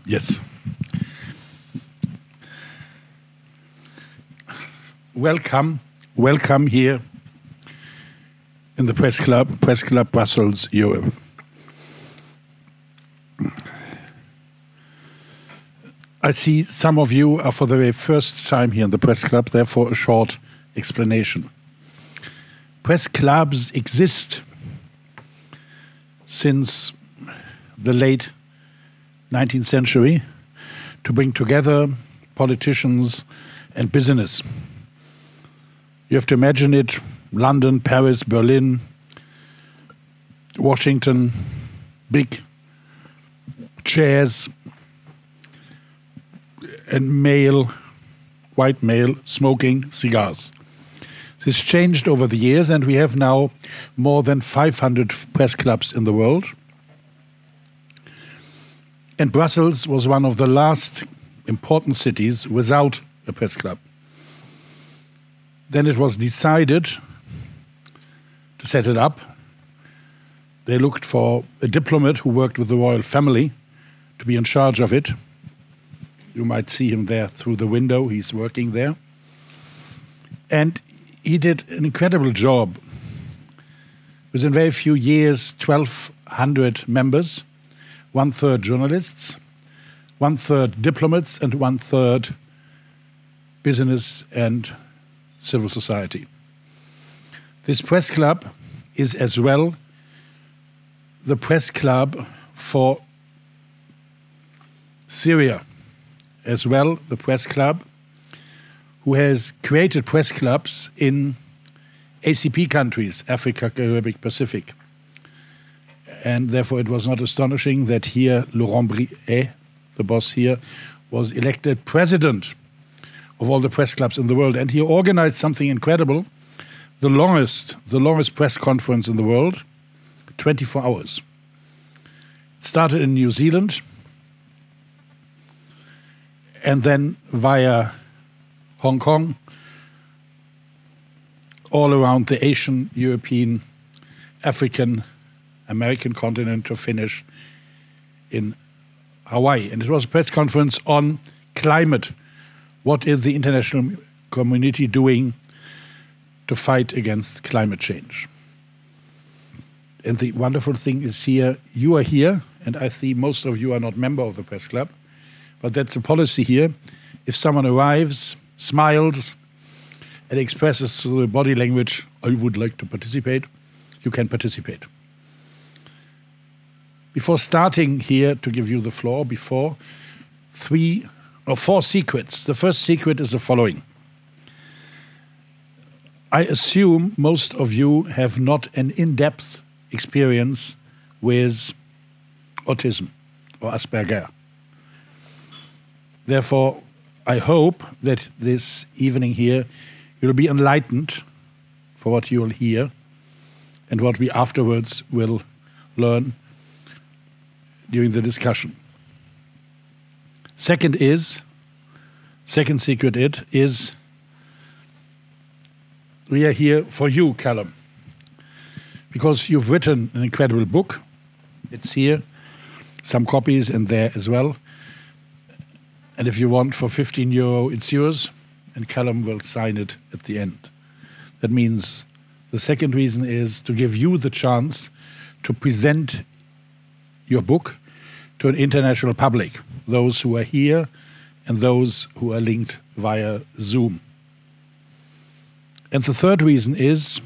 Yes. Welcome here in the Press Club Brussels, Europe. I see some of you are for the very first time here in the Press Club, therefore a short explanation. Press clubs exist since the late 19th century to bring together politicians and business. You have to imagine it: London, Paris, Berlin, Washington, big chairs and white male, smoking cigars. This changed over the years, and we have now more than 500 press clubs in the world. And Brussels was one of the last important cities without a press club. Then it was decided to set it up. They looked for a diplomat who worked with the royal family to be in charge of it. You might see him there through the window. He's working there. And he did an incredible job. Within very few years, 1,200 members, 1/3 journalists, 1/3 diplomats, and 1/3 business and civil society. This press club is as well the press club for Syria, as well the press club who has created press clubs in ACP countries, Africa, Caribbean, Pacific. And therefore it was not astonishing that here Laurent Briet, the boss here, was elected president of all the press clubs in the world. And he organized something incredible, the longest press conference in the world, 24 hours. It started in New Zealand, and then via Hong Kong, all around the Asian, European, African, American continent to finish in Hawaii. And it was a press conference on climate. What is the international community doing to fight against climate change? And the wonderful thing is here, you are here, and I see most of you are not member of the press club, but that's a policy here. If someone arrives, smiles, and expresses through the body language, I would like to participate, you can participate. Before starting here to give you the floor, before 3 or 4 secrets. The first secret is the following. I assume most of you have not an in-depth experience with autism or Asperger. Therefore, I hope that this evening here you will be enlightened for what you will hear and what we afterwards will learn during the discussion. Second secret is we are here for you, Callum, because you've written an incredible book. It's here, some copies in there as well. And if you want, for €15, it's yours, and Callum will sign it at the end. That means the second reason is to give you the chance to present your book to an international public, those who are here and those who are linked via Zoom. And the third reason is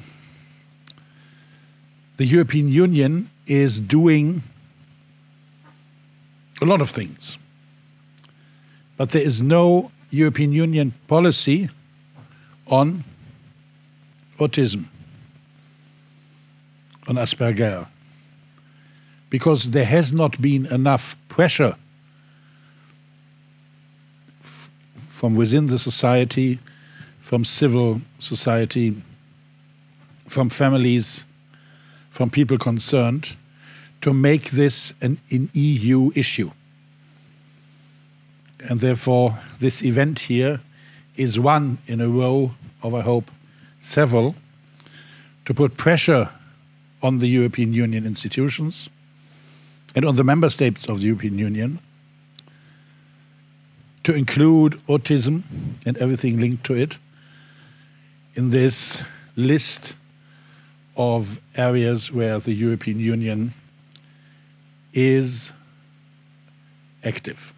the European Union is doing a lot of things. But there is no European Union policy on autism, on Asperger, because there has not been enough pressure from within the society, from civil society, from families, from people concerned, to make this an EU issue. And therefore, this event here is one in a row of, I hope, several, to put pressure on the European Union institutions and on the member states of the European Union to include autism and everything linked to it in this list of areas where the European Union is active.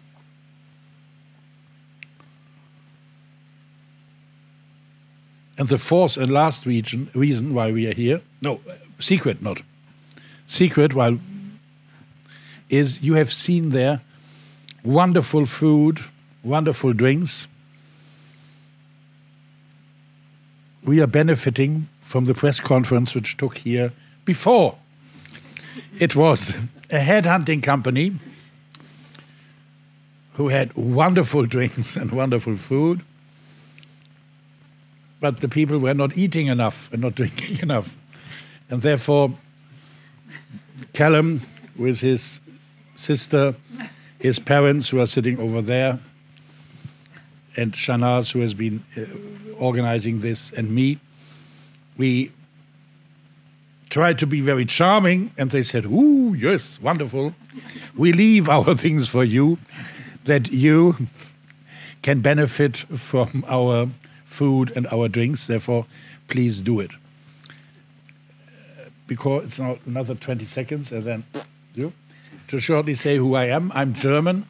And the fourth and last reason why we are here, secret, is you have seen there wonderful food, wonderful drinks. We are benefiting from the press conference which took here before. It was a headhunting company who had wonderful drinks and wonderful food, but the people were not eating enough and not drinking enough. And therefore, Callum, with his sister, his parents who are sitting over there, and Shanaz, who has been organizing this, and me, we tried to be very charming, and they said, "Ooh, yes, wonderful. We leave our things for you, that you can benefit from our food and our drinks. Therefore, please do it." Because it's now another 20 seconds, and then to shortly say who I am. I'm German,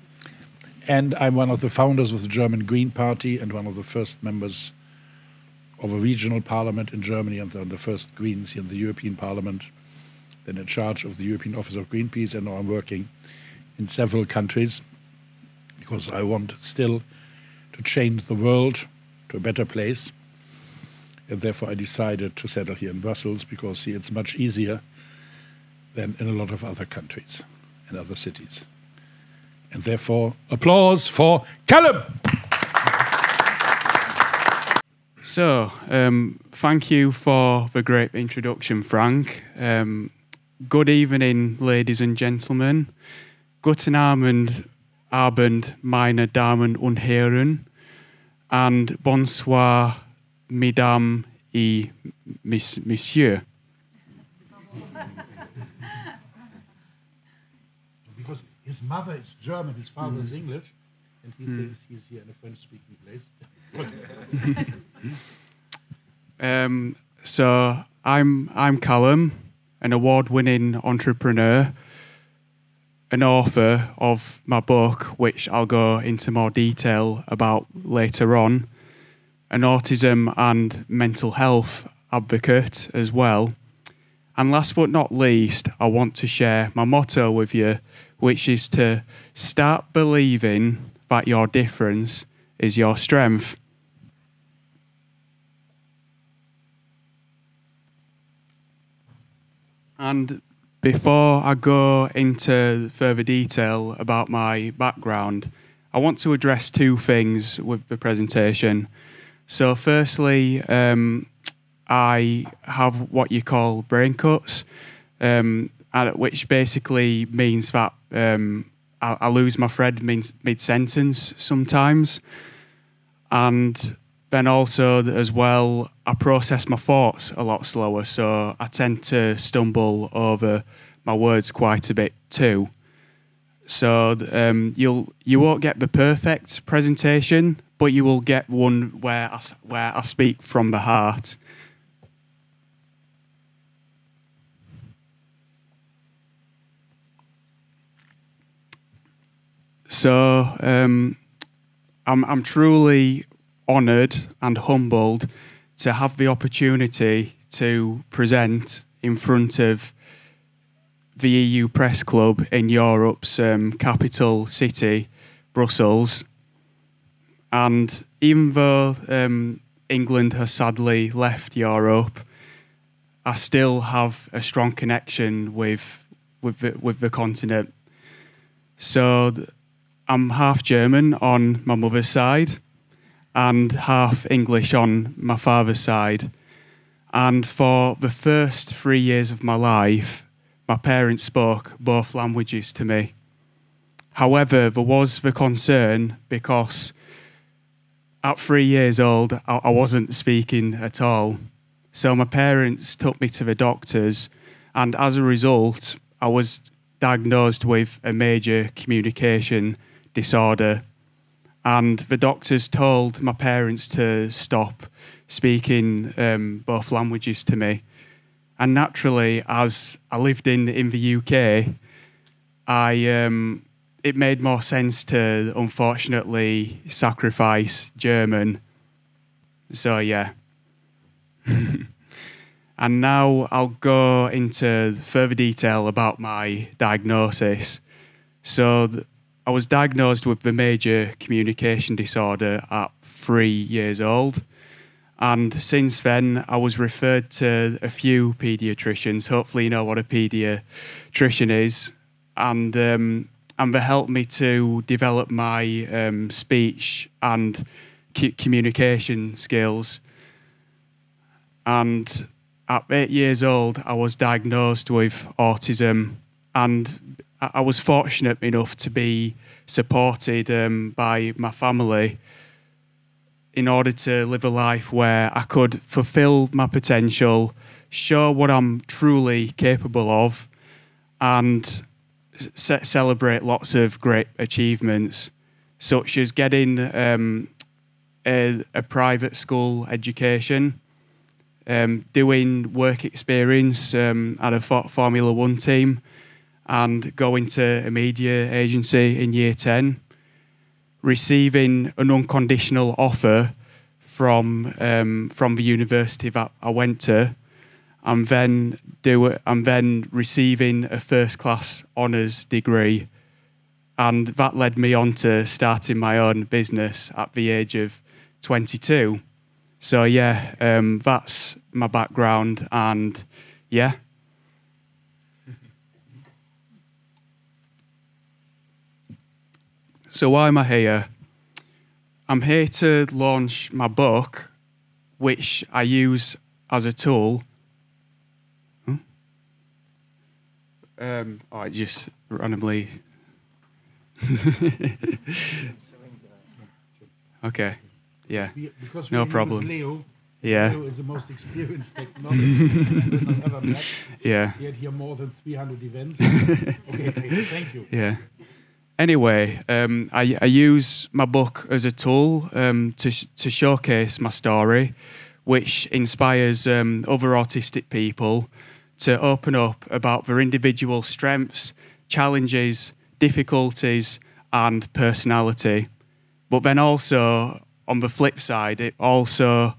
and I'm one of the founders of the German Green Party and one of the first members of a regional parliament in Germany, and then the first Greens here in the European Parliament, then in charge of the European Office of Greenpeace, and now I'm working in several countries because I want still to change the world to a better place. And therefore I decided to settle here in Brussels, because here it's much easier than in a lot of other countries and other cities. And therefore, applause for Callum! So, thank you for the great introduction, Frank. Good evening, ladies and gentlemen. Guten Abend, meine Damen und Herren. And bonsoir, mesdames et messieurs. Because his mother is German, his father is English, and he thinks he's here in a French-speaking place. So I'm Callum, an award-winning entrepreneur, an author of my book, which I'll go into more detail about later on, an autism and mental health advocate as well. And last but not least, I want to share my motto with you, which is to start believing that your difference is your strength. And before I go into further detail about my background, I want to address two things with the presentation. So firstly, I have what you call brain cuts, which basically means that I lose my thread mid-sentence sometimes. And then also as well, I process my thoughts a lot slower, so I tend to stumble over my words quite a bit too. So you won't get the perfect presentation, but you will get one where I speak from the heart. So I'm truly honoured and humbled to have the opportunity to present in front of the EU Press Club in Europe's capital city, Brussels. And even though England has sadly left Europe, I still have a strong connection with the continent. So I'm half German on my mother's side and half English on my father's side. And for the first 3 years of my life, my parents spoke both languages to me. However, there was the concern because at 3 years old, I wasn't speaking at all. So my parents took me to the doctors, and as a result, I was diagnosed with a major communication disorder. and the doctors told my parents to stop speaking both languages to me. And naturally, as I lived in the UK, it made more sense to unfortunately sacrifice German. So yeah. And now I'll go into further detail about my diagnosis. So I was diagnosed with the major communication disorder at 3 years old. And since then, I was referred to a few paediatricians. Hopefully you know what a paediatrician is. And they helped me to develop my speech and communication skills. And at 8 years old, I was diagnosed with autism, and I was fortunate enough to be supported by my family in order to live a life where I could fulfill my potential, show what I'm truly capable of, and celebrate lots of great achievements, such as getting a private school education, doing work experience at a Formula One team, and going to a media agency in year 10, receiving an unconditional offer from the university that I went to, and then receiving a first-class honours degree, and that led me on to starting my own business at the age of 22. So yeah, that's my background, and yeah. So why am I here? I'm here to launch my book, which I use as a tool. I just randomly. Okay. Yeah. Because no problem. Leo. Yeah. Leo is the most experienced technologist I've ever met. Yeah. He had here more than 300 events. Okay, thank you. Yeah. Anyway, I use my book as a tool to showcase my story, which inspires other autistic people to open up about their individual strengths, challenges, difficulties, and personality. But then also, on the flip side, it also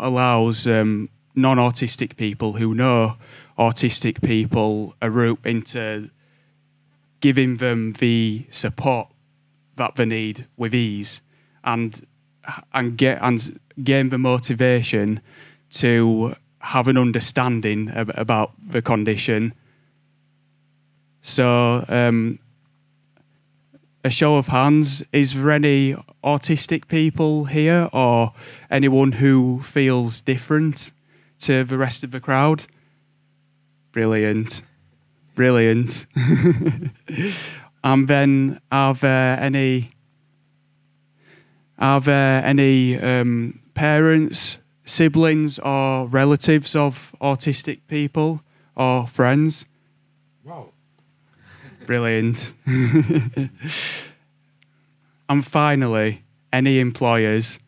allows non-autistic people who know autistic people a route into giving them the support that they need with ease, and gain the motivation to have an understanding about the condition. So, a show of hands, is there any autistic people here, or anyone who feels different to the rest of the crowd? Brilliant. Brilliant. And then, are there any parents, siblings, or relatives of autistic people, or friends? Wow. Brilliant. And finally, any employers?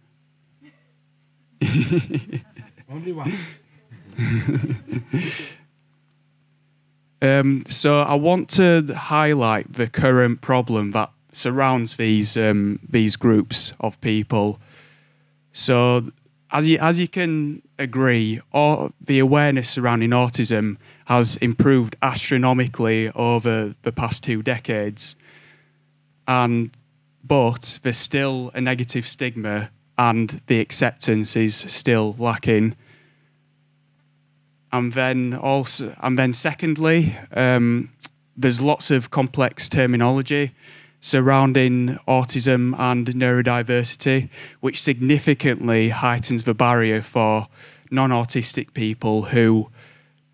Only one. So I want to highlight the current problem that surrounds these groups of people. So as you can agree, the awareness surrounding autism has improved astronomically over the past 2 decades, but there's still a negative stigma, and the acceptance is still lacking. And then secondly, there's lots of complex terminology surrounding autism and neurodiversity, which significantly heightens the barrier for non-autistic people who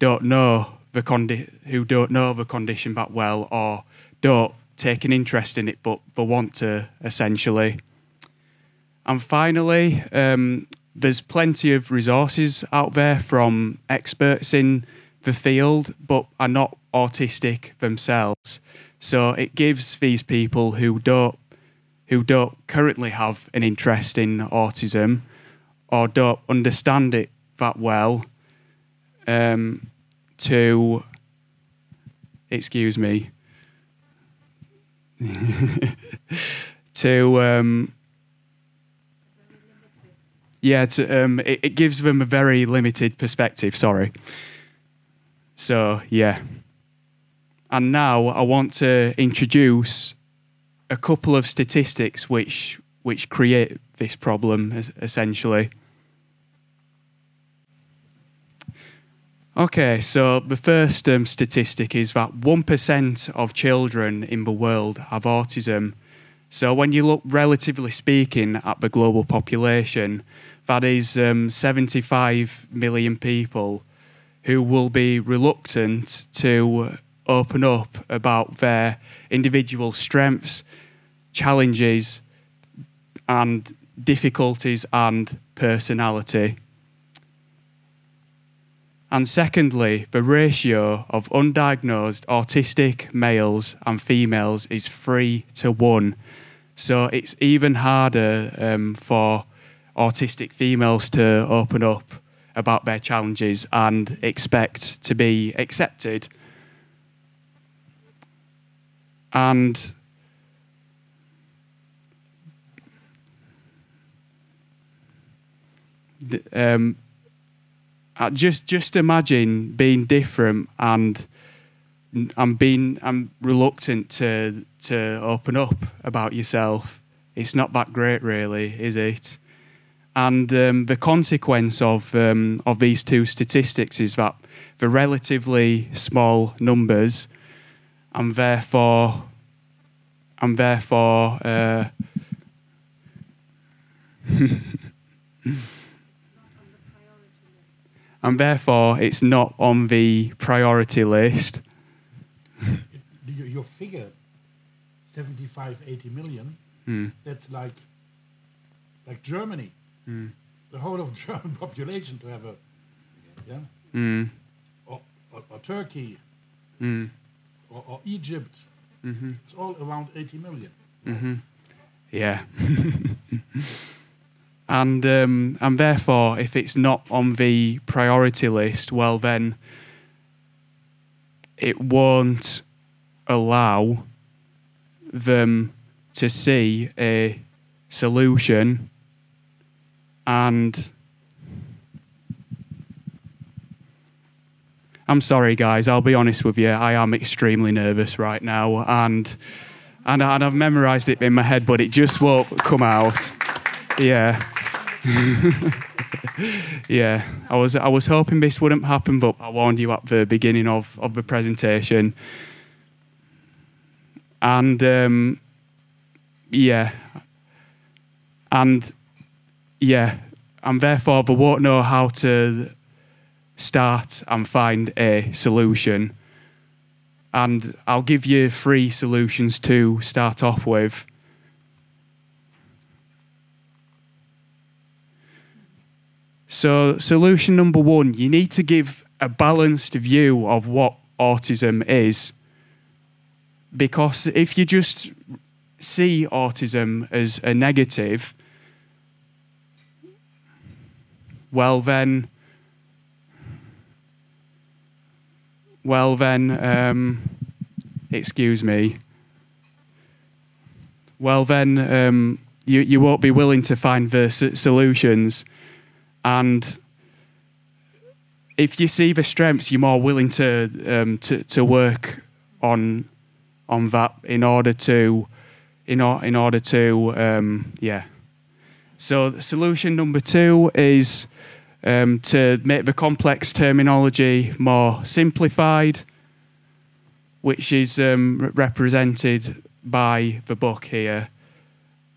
don't know the condition that well, or don't take an interest in it, but they want to, essentially. And finally, there's plenty of resources out there from experts in the field, but are not autistic themselves, So it gives these people who don't currently have an interest in autism or don't understand it that well to, excuse me, to it gives them a very limited perspective. Sorry. So yeah, and now I want to introduce a couple of statistics which create this problem essentially. Okay, so the first statistic is that 1% of children in the world have autism. So when you look, relatively speaking, at the global population, that is 75 million people who will be reluctant to open up about their individual strengths, challenges, and difficulties and personality. And secondly, the ratio of undiagnosed autistic males and females is 3-to-1. So it's even harder for autistic females to open up about their challenges and expect to be accepted. And just imagine being different and I'm reluctant to open up about yourself. It's not that great, really, is it? And the consequence of these two statistics is that the relatively small numbers, and therefore and therefore it's not on the priority list. Your figure, 75, 80 million, that's like Germany. The whole of German population to have a, or Turkey, or Egypt. It's all around 80 million. Yeah. And therefore, if it's not on the priority list, well then it won't allow them to see a solution. And I'm sorry, guys, I'll be honest with you, I am extremely nervous right now, and I've memorised it in my head, but it just won't come out. Yeah. Yeah, I was hoping this wouldn't happen, but I warned you at the beginning of the presentation. And and therefore they won't know how to start and find a solution. And I'll give you 3 solutions to start off with. So solution number 1, you need to give a balanced view of what autism is. Because if you just see autism as a negative, well then, excuse me. Well then, you won't be willing to find the solutions. And if you see the strengths, you're more willing to work on that in order to. So solution number 2 is to make the complex terminology more simplified, which is represented by the book here.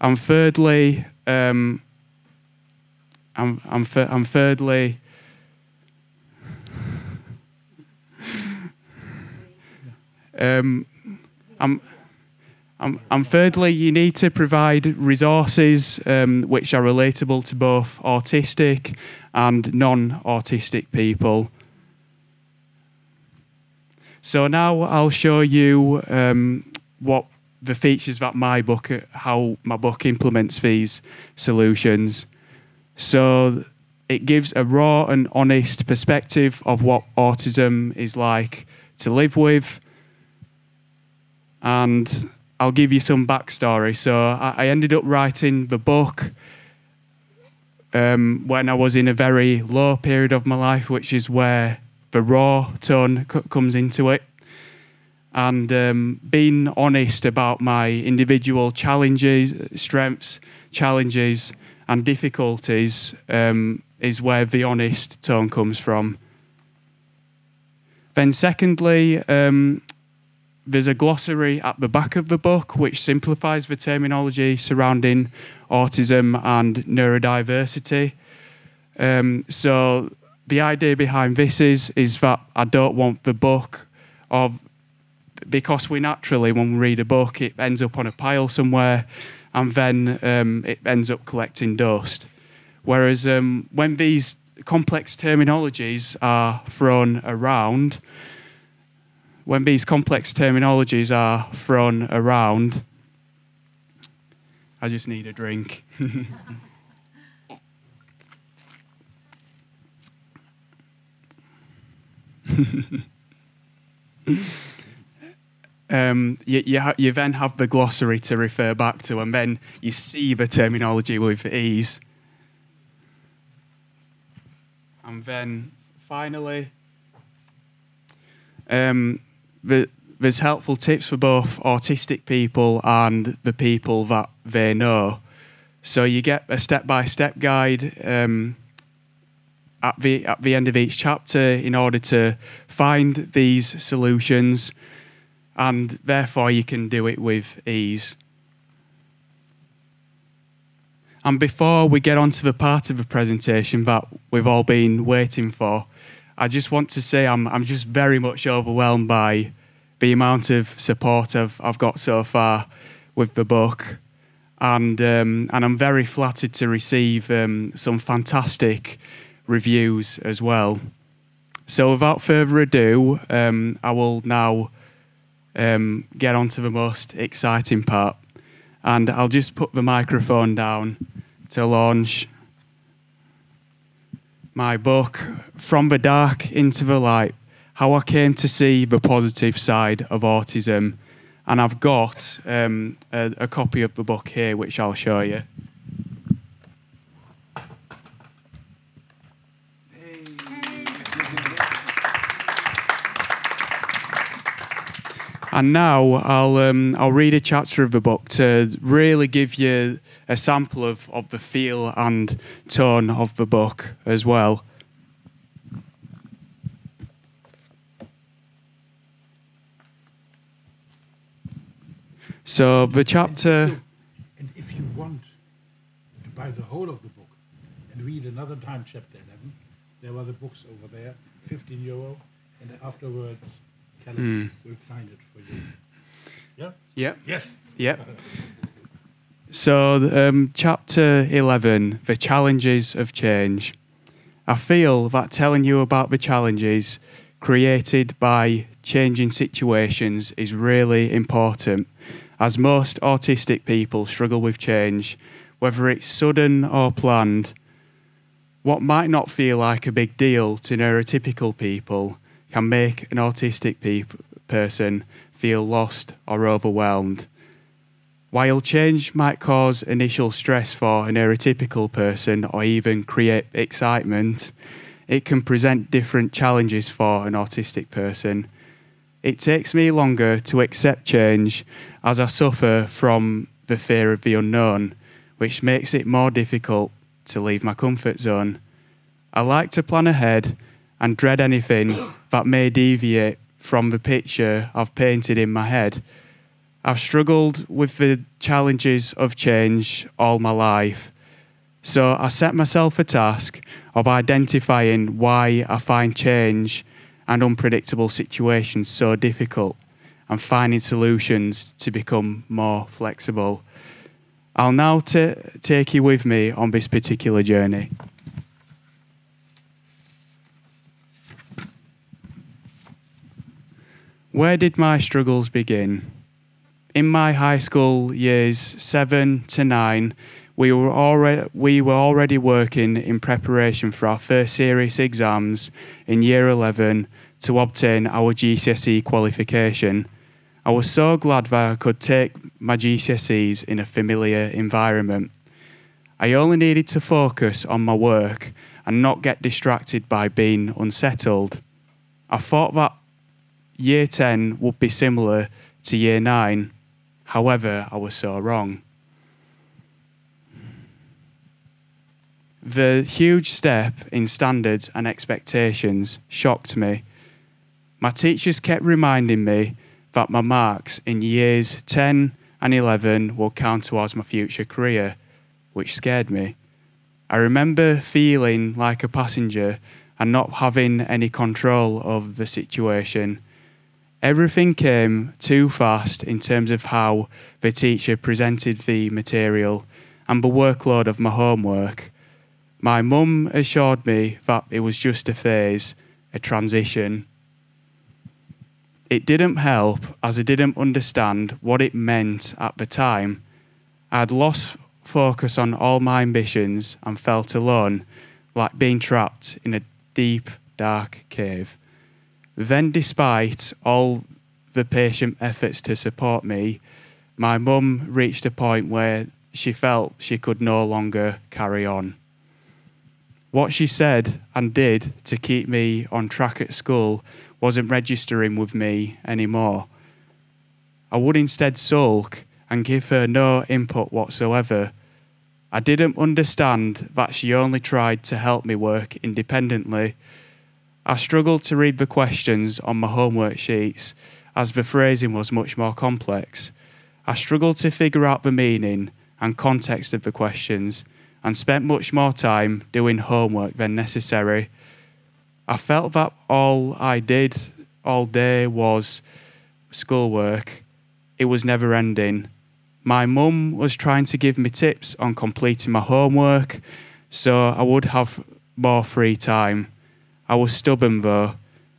And thirdly, I'm thirdly, you need to provide resources which are relatable to both autistic and non-autistic people. So now I'll show you what the features that how my book implements these solutions. So it gives a raw and honest perspective of what autism is like to live with. And I'll give you some backstory. So I ended up writing the book when I was in a very low period of my life, which is where the raw tone comes into it. And being honest about my individual challenges, strengths, challenges, and difficulties is where the honest tone comes from. Then secondly, there's a glossary at the back of the book which simplifies the terminology surrounding autism and neurodiversity. So the idea behind this is that I don't want the book because we naturally, when we read a book, it ends up on a pile somewhere and then it ends up collecting dust. Whereas when these complex terminologies are thrown around, I just need a drink. You then have the glossary to refer back to, and then you see the terminology with ease. And then finally, there's helpful tips for both autistic people and the people that they know. So you get a step-by-step guide at the end of each chapter in order to find these solutions, and therefore you can do it with ease. And before we get on to the part of the presentation that we've all been waiting for, I just want to say I'm just very much overwhelmed by the amount of support I've got so far with the book, and I'm very flattered to receive some fantastic reviews as well. So without further ado, I will now get on to the most exciting part, and I'll just put the microphone down to launch my book, From the Dark into the Light, How I Came to See the Positive Side of Autism. And I've got a copy of the book here, which I'll show you. And now I'll read a chapter of the book to really give you a sample of the feel and tone of the book as well. So the chapter... And if you want to buy the whole of the book and read another time chapter 11, there were the books over there, €15, and afterwards Callum will sign it for you. Yeah? Yeah. Yes. Yeah. So chapter 11, The Challenges of Change. I feel that telling you about the challenges created by changing situations is really important, as most autistic people struggle with change, whether it's sudden or planned. What might not feel like a big deal to neurotypical people can make an autistic person feel lost or overwhelmed. While change might cause initial stress for a neurotypical person or even create excitement, it can present different challenges for an autistic person. It takes me longer to accept change as I suffer from the fear of the unknown, which makes it more difficult to leave my comfort zone. I like to plan ahead and dread anything that may deviate from the picture I've painted in my head. I've struggled with the challenges of change all my life, so I set myself a task of identifying why I find change and unpredictable situations so difficult and finding solutions to become more flexible. I'll now take you with me on this particular journey. Where did my struggles begin? In my high school years 7 to 9, we were already working in preparation for our first serious exams in year 11 to obtain our GCSE qualification. I was so glad that I could take my GCSEs in a familiar environment. I only needed to focus on my work and not get distracted by being unsettled. I thought that year 10 would be similar to year 9. However, I was so wrong. The huge step in standards and expectations shocked me. My teachers kept reminding me that my marks in years 10 and 11 will count towards my future career, which scared me. I remember feeling like a passenger and not having any control of the situation. Everything came too fast in terms of how the teacher presented the material and the workload of my homework. My mum assured me that it was just a phase, a transition. It didn't help as I didn't understand what it meant at the time. I had lost focus on all my ambitions and felt alone, like being trapped in a deep, dark cave. Then, despite all the patient efforts to support me, my mum reached a point where she felt she could no longer carry on. What she said and did to keep me on track at school wasn't registering with me anymore. I would instead sulk and give her no input whatsoever. I didn't understand that she only tried to help me work independently. I struggled to read the questions on my homework sheets as the phrasing was much more complex. I struggled to figure out the meaning and context of the questions and spent much more time doing homework than necessary. I felt that all I did all day was schoolwork. It was never ending. My mum was trying to give me tips on completing my homework so I would have more free time. I was stubborn though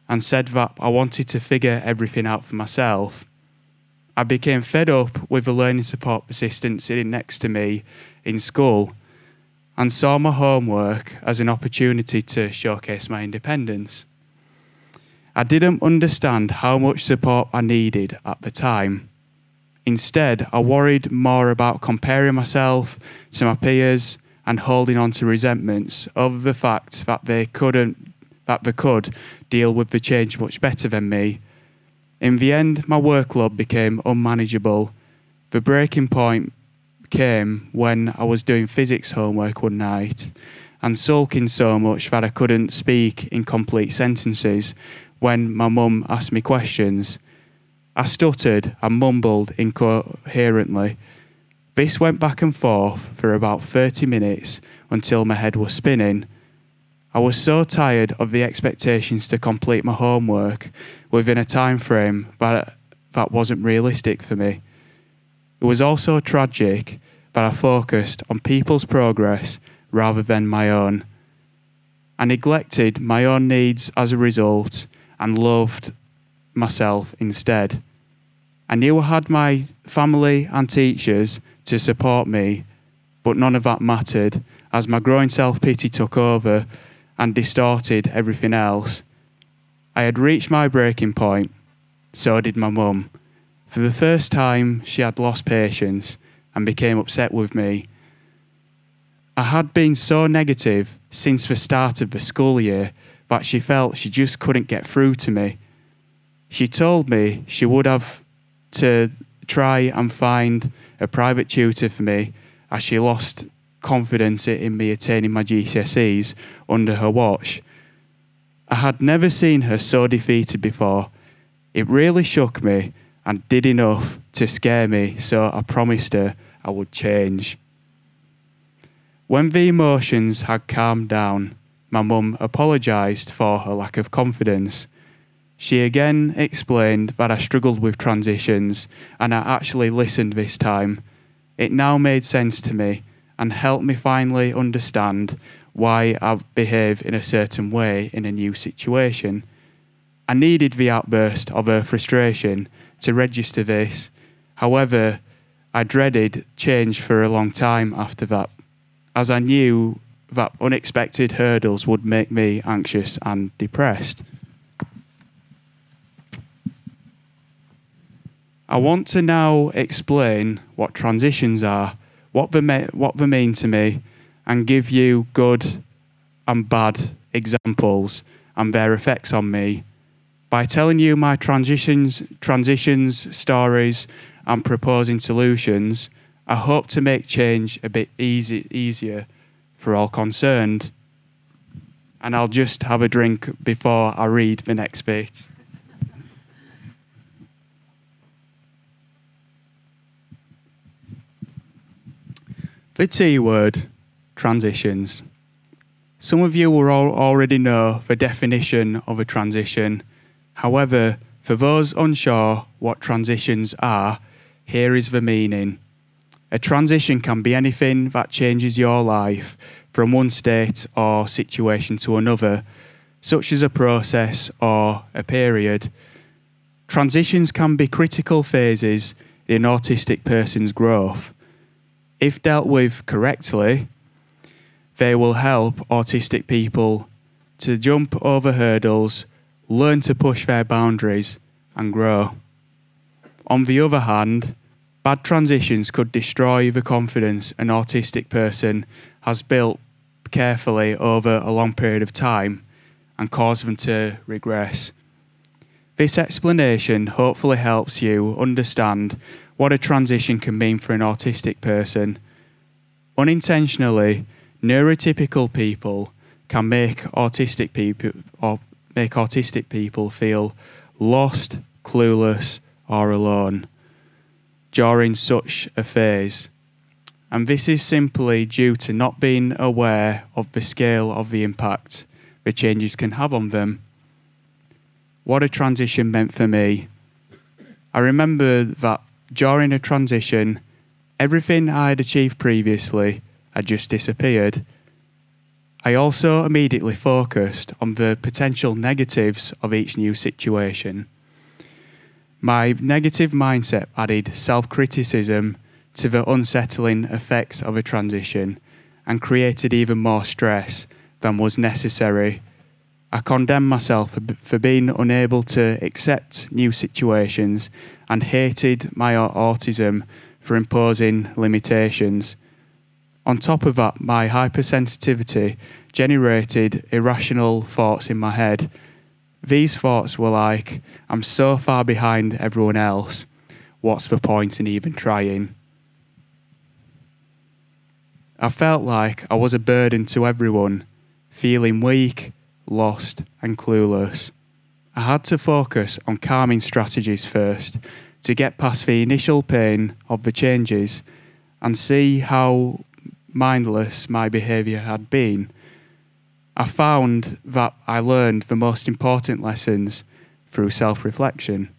and said that I wanted to figure everything out for myself. I became fed up with the learning support assistant sitting next to me in school and saw my homework as an opportunity to showcase my independence. I didn't understand how much support I needed at the time. Instead, I worried more about comparing myself to my peers and holding on to resentments over the fact that they could deal with the change much better than me. In the end, my workload became unmanageable. The breaking point came when I was doing physics homework one night and sulking so much that I couldn't speak in complete sentences when my mum asked me questions. I stuttered and mumbled incoherently. This went back and forth for about 30 minutes until my head was spinning. I was so tired of the expectations to complete my homework within a time frame that wasn't realistic for me. It was also tragic that I focused on people's progress rather than my own. I neglected my own needs as a result and loved myself instead. I knew I had my family and teachers to support me, but none of that mattered as my growing self-pity took over and distorted everything else. I had reached my breaking point. So did my mum. For the first time, she had lost patience and became upset with me. I had been so negative since the start of the school year that she felt she just couldn't get through to me. She told me she would have to try and find a private tutor for me as she lost confidence in me attaining my GCSEs under her watch. I had never seen her so defeated before. It really shook me and did enough to scare me, so I promised her I would change. When the emotions had calmed down, my mum apologised for her lack of confidence. She again explained that I struggled with transitions and I actually listened this time. It now made sense to me and helped me finally understand why I behave in a certain way in a new situation. I needed the outburst of her frustration to register this. However, I dreaded change for a long time after that, as I knew that unexpected hurdles would make me anxious and depressed. I want to now explain what transitions are, what they mean to me, and give you good and bad examples and their effects on me. By telling you my transitions, stories, and proposing solutions, I hope to make change a bit easier for all concerned. And I'll just have a drink before I read the next bit. The T word, transitions. Some of you will already know the definition of a transition. However, for those unsure what transitions are, here is the meaning. A transition can be anything that changes your life from one state or situation to another, such as a process or a period. Transitions can be critical phases in an autistic person's growth. If dealt with correctly, they will help autistic people to jump over hurdles, learn to push their boundaries, and grow. On the other hand, bad transitions could destroy the confidence an autistic person has built carefully over a long period of time and cause them to regress. This explanation hopefully helps you understand what a transition can mean for an autistic person. Unintentionally, neurotypical people can make autistic people feel lost, clueless, or alone during such a phase. And this is simply due to not being aware of the scale of the impact the changes can have on them. What a transition meant for me. I remember that during a transition, everything I had achieved previously had just disappeared. I also immediately focused on the potential negatives of each new situation. My negative mindset added self-criticism to the unsettling effects of a transition and created even more stress than was necessary. I condemned myself for being unable to accept new situations and hated my autism for imposing limitations. On top of that, my hypersensitivity generated irrational thoughts in my head. These thoughts were like, I'm so far behind everyone else, what's the point in even trying? I felt like I was a burden to everyone, feeling weak, lost and clueless. I had to focus on calming strategies first to get past the initial pain of the changes and see how mindless my behaviour had been. I found that I learned the most important lessons through self-reflection.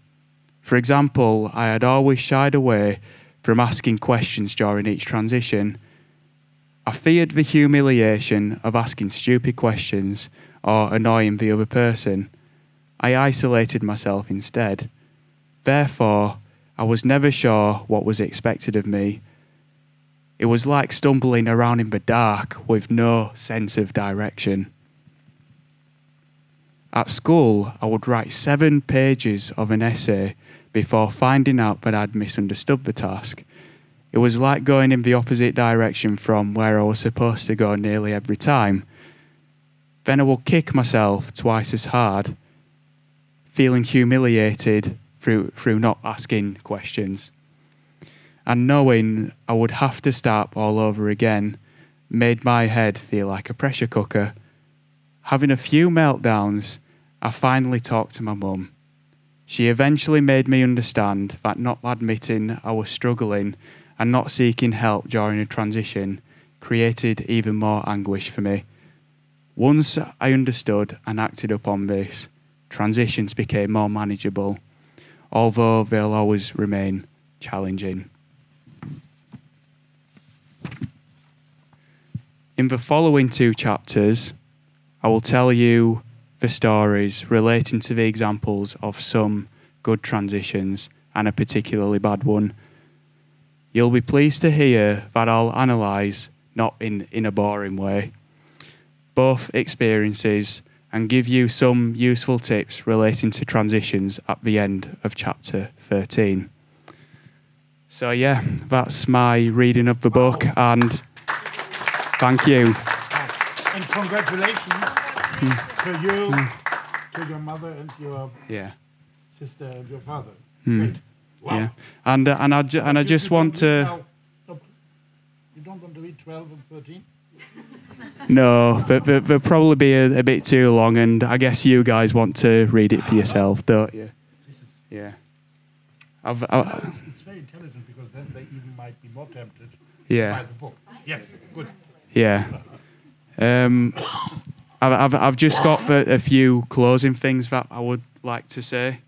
For example, I had always shied away from asking questions during each transition. I feared the humiliation of asking stupid questions or annoying the other person. I isolated myself instead. Therefore, I was never sure what was expected of me. It was like stumbling around in the dark with no sense of direction. At school, I would write 7 pages of an essay before finding out that I'd misunderstood the task. It was like going in the opposite direction from where I was supposed to go nearly every time. Then I would kick myself twice as hard, feeling humiliated through not asking questions. And knowing I would have to start all over again made my head feel like a pressure cooker. Having a few meltdowns, I finally talked to my mum. She eventually made me understand that not admitting I was struggling and not seeking help during a transition created even more anguish for me. Once I understood and acted upon this, transitions became more manageable, although they'll always remain challenging. In the following 2 chapters, I will tell you the stories relating to the examples of some good transitions and a particularly bad one. You'll be pleased to hear that I'll analyse, not in a boring way, both experiences and give you some useful tips relating to transitions at the end of chapter 13. So yeah, that's my reading of the book, and thank you. And congratulations to you, to your mother and your sister and your father. Great. Wow. Yeah, and I just want to. You don't want to read 12 and 13? No, but they'll probably be a bit too long, and I guess you guys want to read it for yourself, don't you? Yeah. It's very intelligent, because then they even might be more tempted to buy the book. Yes, good. Yeah. I've just got a few closing things that I would like to say.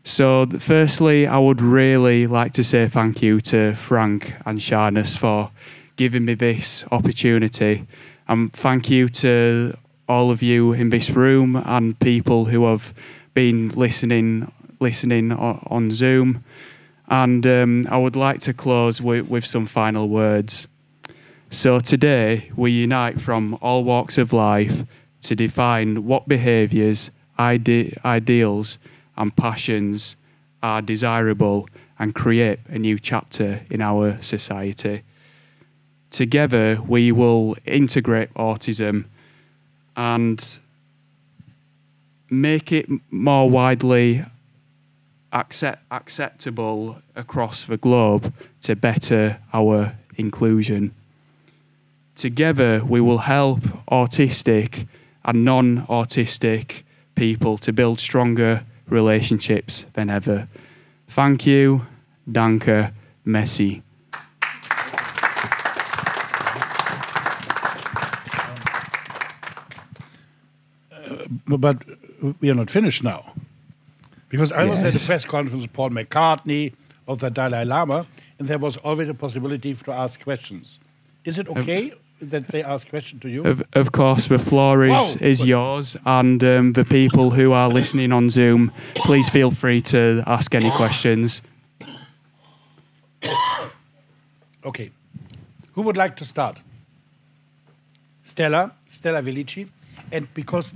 So, firstly, I would really like to say thank you to Frank and Sharnus for giving me this opportunity. And thank you to all of you in this room and people who have been listening on Zoom. And I would like to close with some final words. So today, we unite from all walks of life to define what behaviours, ideals and passions are desirable and create a new chapter in our society. Together, we will integrate autism and make it more widely acceptable across the globe to better our inclusion. Together, we will help autistic and non-autistic people to build stronger relationships than ever. Thank you, danke, merci. But we are not finished now. Because I was at a press conference with Paul McCartney of the Dalai Lama, and there was always a possibility to ask questions. Is it okay that they ask questions to you? Of course, the floor is yours, and the people who are listening on Zoom, please feel free to ask any questions. Okay. Who would like to start? Stella Velici. And because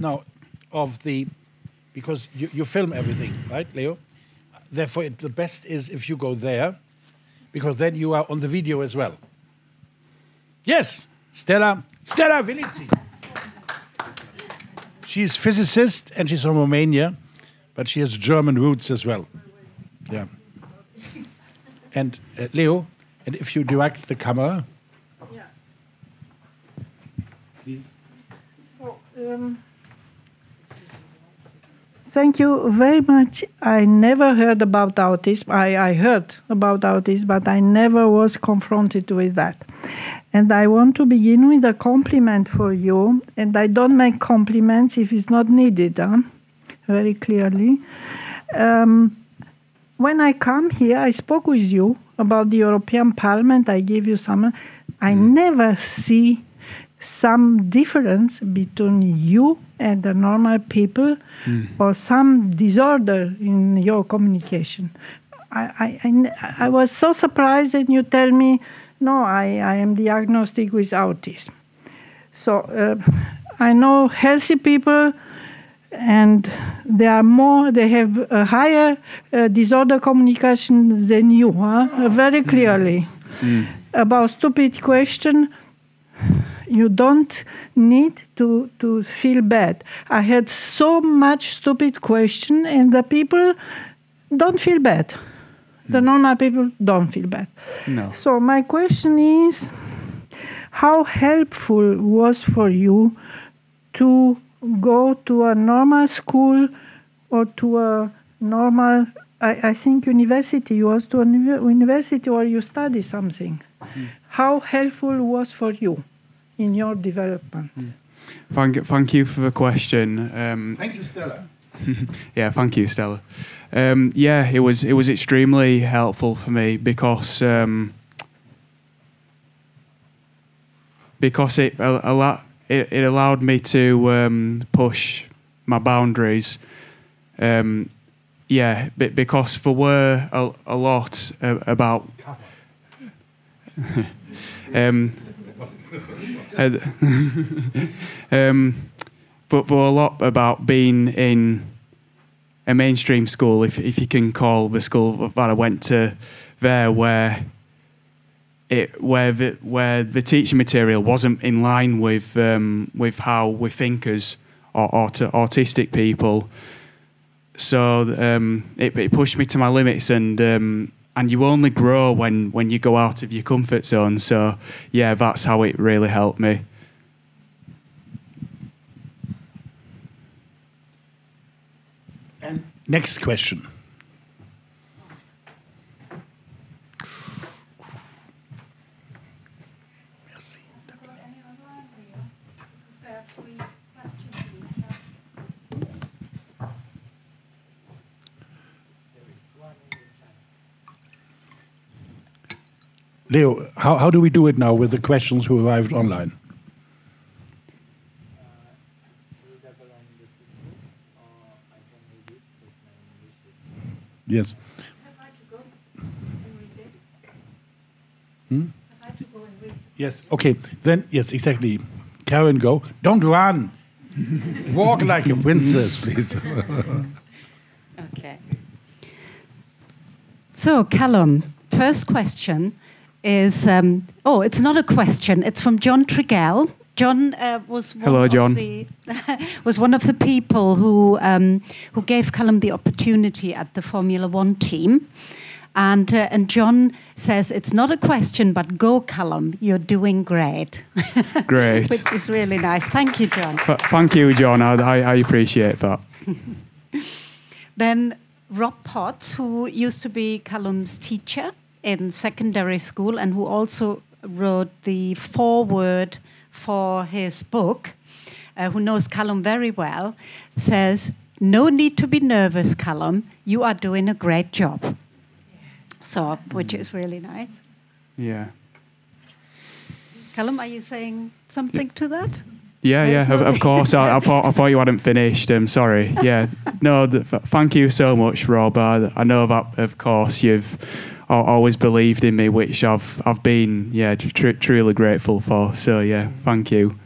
because you film everything, right, Leo? Therefore, the best is if you go there, because then you are on the video as well. Yes, Stella Velici. She's physicist and she's from Romania, but she has German roots as well. Yeah. And Leo, and if you direct the camera. Yeah. Please. So, thank you very much. I never heard about autism. I heard about autism, but I never was confronted with that. And I want to begin with a compliment for you. And I don't make compliments if it's not needed, very clearly. When I come here, I spoke with you about the European Parliament. I gave you some. I never see some difference between you and the normal people, or some disorder in your communication. I was so surprised, and you tell me, no, I am diagnosed with autism. So I know healthy people, and they have a higher disorder communication than you, very clearly. About stupid question, you don't need to feel bad. I had so much stupid question, and the people don't feel bad. The normal people don't feel bad. No. So my question is, how helpful was for you to go to a normal school or to a normal, I think university, you was to a university or you study something. How helpful was for you in your development? Thank you for the question. Thank you, Stella. Yeah, thank you, Stella. Yeah, it was extremely helpful for me because it it allowed me to push my boundaries. Because there were a lot about but for a lot about being in a mainstream school, if you can call the school that I went to there, where the teaching material wasn't in line with how we think as autistic people. So it pushed me to my limits, and you only grow when you go out of your comfort zone. So yeah, that's how it really helped me. And next question. Leo, how do we do it now with the questions who arrived online? Yes. Have I to go and read it? Have I to go and read it? Yes. Okay. Then yes, exactly. Karen, go. Don't run. Walk like a princess, please. Okay. So, Callum, first question is, it's not a question, it's from John Trigell. John was one of the people who gave Callum the opportunity at the Formula One team. And John says, it's not a question, but go, Callum, you're doing great. Great. Which is really nice. Thank you, John. Thank you, John. I appreciate that. Then Rob Potts, who used to be Callum's teacher in secondary school and who also wrote the foreword for his book, who knows Callum very well, says, no need to be nervous, Callum. You are doing a great job. So, which is really nice. Yeah. Callum, are you saying something to that? Yeah, of course. I thought you hadn't finished. Sorry. Yeah. No, thank you so much, Rob. I know that, of course, you've always believed in me, which I've been, truly grateful for. So, yeah, thank you.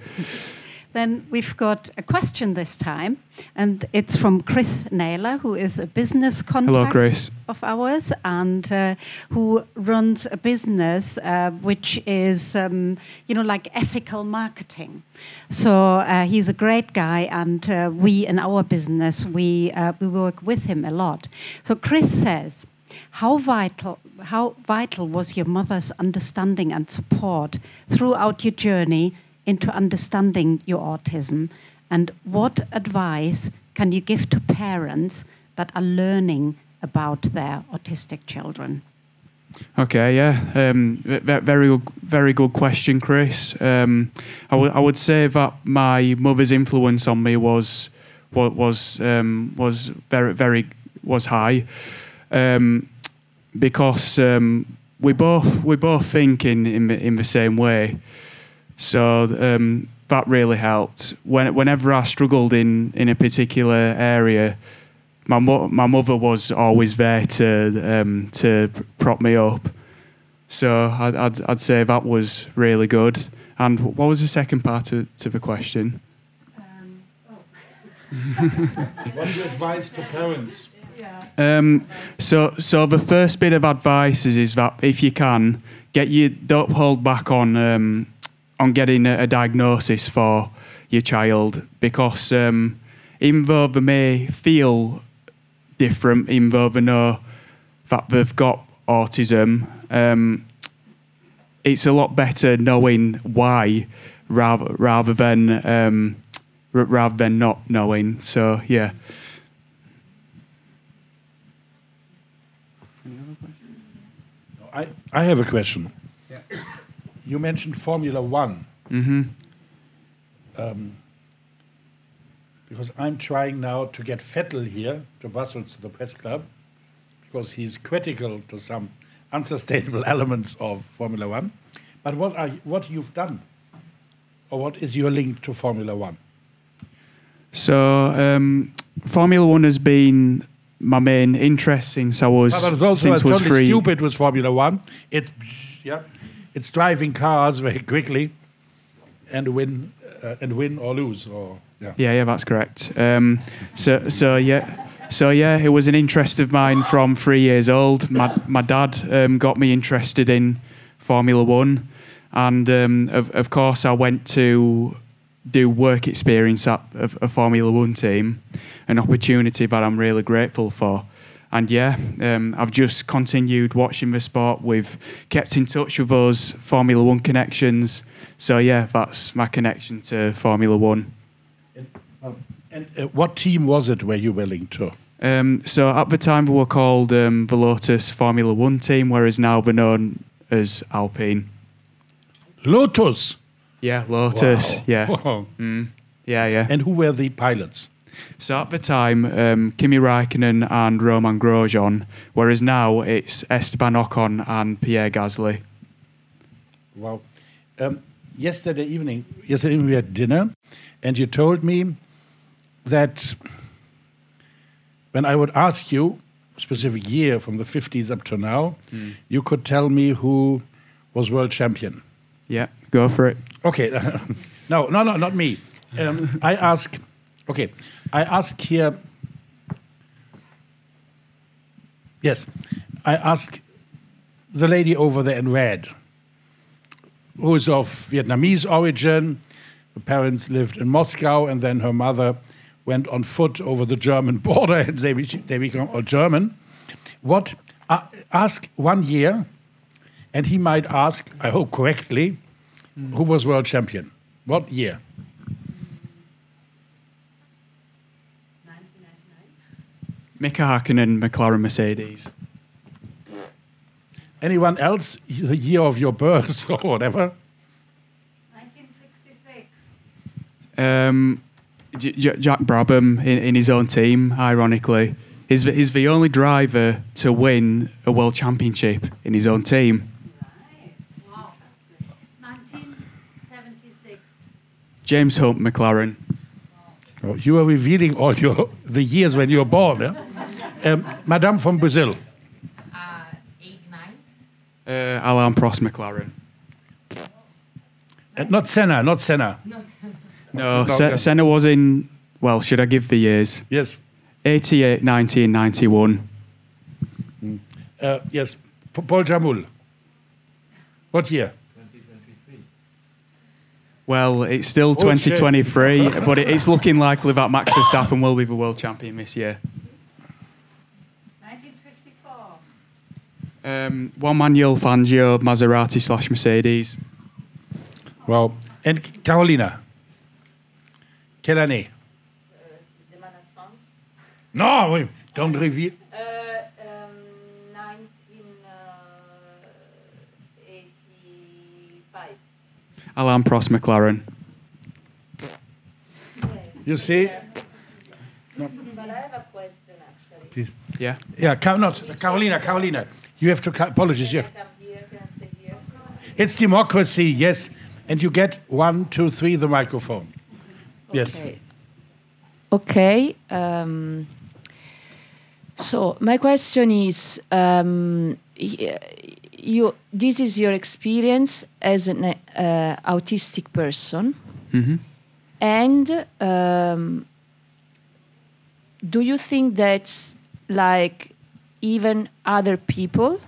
Then we've got a question this time, and it's from Chris Naylor, who is a business contact Hello, Chris. of ours, and who runs a business which is, like ethical marketing. So he's a great guy, and we in our business we work with him a lot. So Chris says, how vital was your mother's understanding and support throughout your journey into understanding your autism, and what advice can you give to parents that are learning about their autistic children? Okay, yeah, very good question, Chris. I would say that my mother's influence on me was high, because we both think in the same way. So that really helped. Whenever I struggled in a particular area, my mother was always there to prop me up. So I'd say that was really good. And what was the second part to the question? What is your advice to parents? So the first bit of advice is that if you can, don't hold back on getting a diagnosis for your child, because even though they may feel different, even though they know that they've got autism, it's a lot better knowing why rather than not knowing. So yeah. I have a question. Yeah. You mentioned Formula One. Mm-hmm. Because I'm trying now to get Vettel here to Brussels to the press club, because he's critical to some unsustainable elements of Formula One. But what you've done Or what is your link to Formula One? So, Formula One has been my main interest since I was But it's also since was totally three. stupid with Formula One. It's driving cars very quickly and win or lose. Or Yeah, that's correct. So it was an interest of mine from 3 years old. My dad got me interested in Formula One, and of course I went to do work experience at a Formula One team, an opportunity that I'm really grateful for. And I've just continued watching the sport. We've kept in touch with those Formula One connections. So that's my connection to Formula One. And what team was it where you were linked to? So at the time they were called the Lotus Formula One team, whereas now they're known as Alpine. Lotus. Yeah, Lotus. Wow. Yeah. Wow. Yeah. And who were the pilots? So at the time, Kimi Räikkönen and Romain Grosjean, whereas now it's Esteban Ocon and Pierre Gasly. Wow. Yesterday evening we had dinner, and you told me that when I would ask you a specific year from the 50s up to now, you could tell me who was world champion. Yeah, go for it. Okay. No, not me. I ask here. Yes, I ask the lady over there in red, who is of Vietnamese origin. The parents lived in Moscow, and then her mother went on foot over the German border, and they become all German. What? Ask 1 year, and he might ask, I hope correctly, who was world champion? What year? 1999. Mika Hakkinen, McLaren Mercedes. Anyone else? The year of your birth or whatever? 1966. Jack Brabham in his own team, ironically. He's the only driver to win a world championship in his own team. Right. Wow. 1976. James Hunt, McLaren. Oh, you are revealing all the years when you were born. Eh? Madame from Brazil. 89. Alain Prost, McLaren. Not Senna. Not No, No, Senna was in, well, should I give the years? Yes. 88, 90 and 91. Yes. Paul Jamul. What year? 2023. Well, it's still 2023, but it's looking likely that Max Verstappen will be the world champion this year. 1954. Juan Manuel Fangio, Maserati / Mercedes. Wow. And Carolina. Quelle année? The Renaissance. No, wait, don't reveal. 1985. Alain Prost, McLaren. You see? But I have a question actually. Please. Yeah. Yeah, Carolina. You have to apologize. Yeah. Can I come here? Can I stay here? It's democracy, yes. And you get 1, 2, 3 the microphone. Yes. Okay. So my question is, this is your experience as an autistic person, and do you think that, like, even other people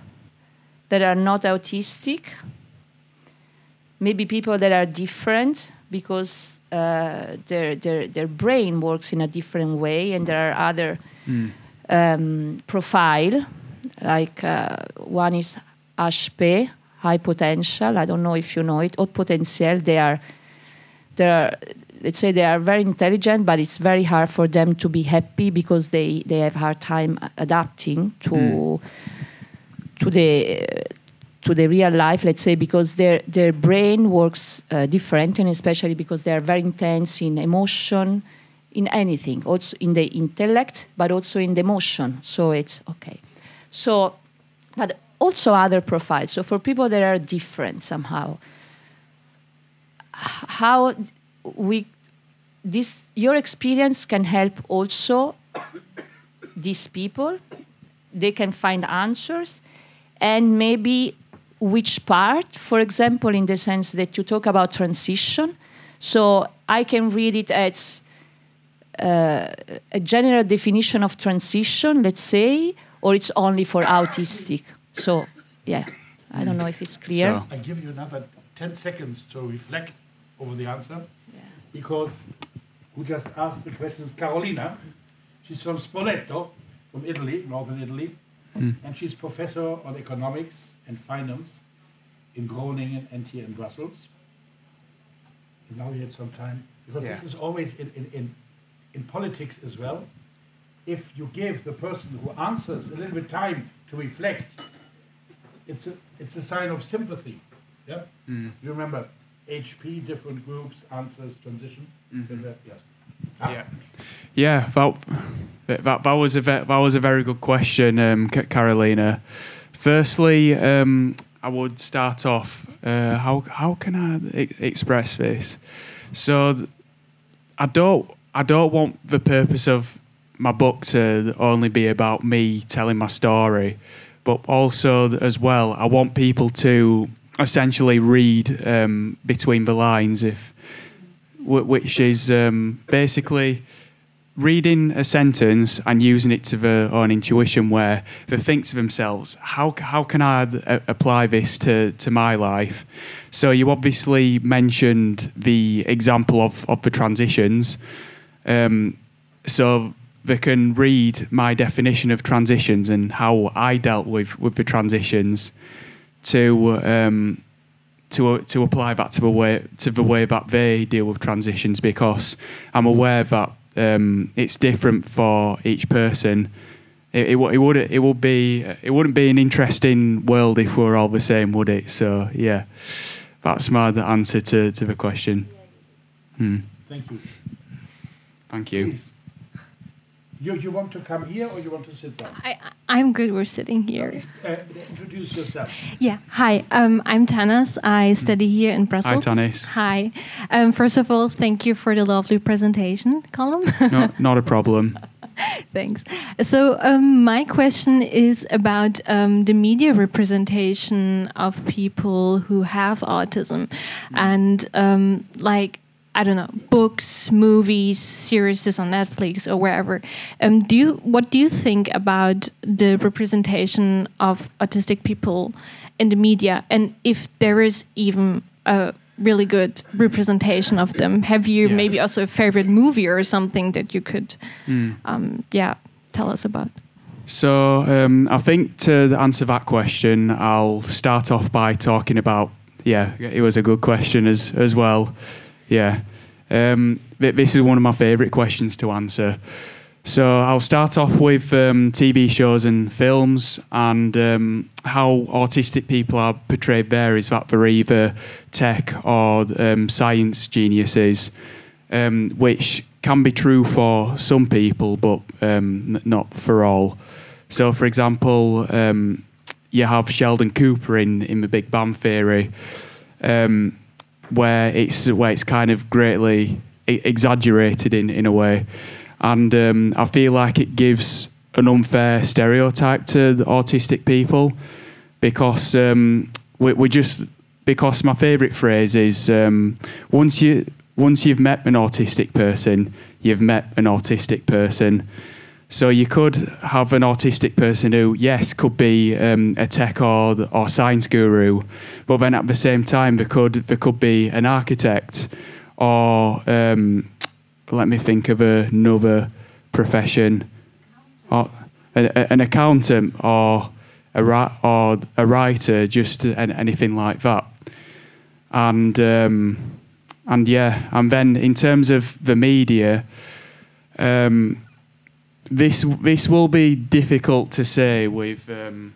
that are not autistic, maybe people that are different because their brain works in a different way, and there are other profile, like one is HP, high potential. I don't know if you know it. Haut potentiel. They are, let's say, they are very intelligent, but it's very hard for them to be happy because they have hard time adapting to the real life, let's say, because their brain works different, and especially because they are very intense in emotion, in anything, also in the intellect, but also in the emotion. So it's okay. So, but also other profiles. So for people that are different somehow, how your experience can help also these people. They can find answers, and maybe which part, for example, in the sense that you talk about transition. So I can read it as a general definition of transition, let's say, or it's only for autistic. So, yeah, I don't know if it's clear. So I give you another 10 seconds to reflect over the answer, because who just asked the question is Carolina. She's from Spoleto, from Italy, northern Italy, and she's professor of economics and finance in Groningen and here in Brussels. And now we had some time, because this is always in politics as well. If you give the person who answers a little bit time to reflect, it's a sign of sympathy. Yeah, you remember HP, different groups, answers, transition. Yes. Yeah, that was a very good question, Carolina. Firstly, I would start off. How can I express this? So, I don't want the purpose of my book to only be about me telling my story, but also as well, I want people to essentially read between the lines, which is basically reading a sentence and using it to their own intuition, where they think to themselves, how can I apply this to my life? So you obviously mentioned the example of the transitions. So they can read my definition of transitions and how I dealt with the transitions to apply that to the way that they deal with transitions, because I'm aware that it's different for each person. It wouldn't be an interesting world if we're all the same, would it? So yeah, that's my answer to the question. Thank you. Thank you. Please. You want to come here or you want to sit down? I'm good. We're sitting here. Introduce yourself. Yeah. Hi. I'm Tanis. I study here in Brussels. Hi, Tanis. Hi. First of all, thank you for the lovely presentation, Callum. No, not a problem. Thanks. So my question is about the media representation of people who have autism, and I don't know, books, movies, series on Netflix or wherever. What do you think about the representation of autistic people in the media, and if there is even a really good representation of them? Have you maybe also a favorite movie or something that you could, tell us about? So I think to answer that question, I'll start off by talking about. Yeah, it was a good question as well. Yeah, this is one of my favourite questions to answer. So I'll start off with TV shows and films, and how autistic people are portrayed there is that they're either tech or science geniuses, which can be true for some people, but not for all. So, for example, you have Sheldon Cooper in The Big Bang Theory, where it's kind of greatly exaggerated in a way, and I feel like it gives an unfair stereotype to the autistic people, because because my favourite phrase is once you've met an autistic person, you've met an autistic person. So you could have an autistic person who, yes, could be a tech or science guru, but then at the same time there could be an architect, or let me think of another profession, or an accountant, or a writer, just anything like that. And then in terms of the media, this will be difficult to say without.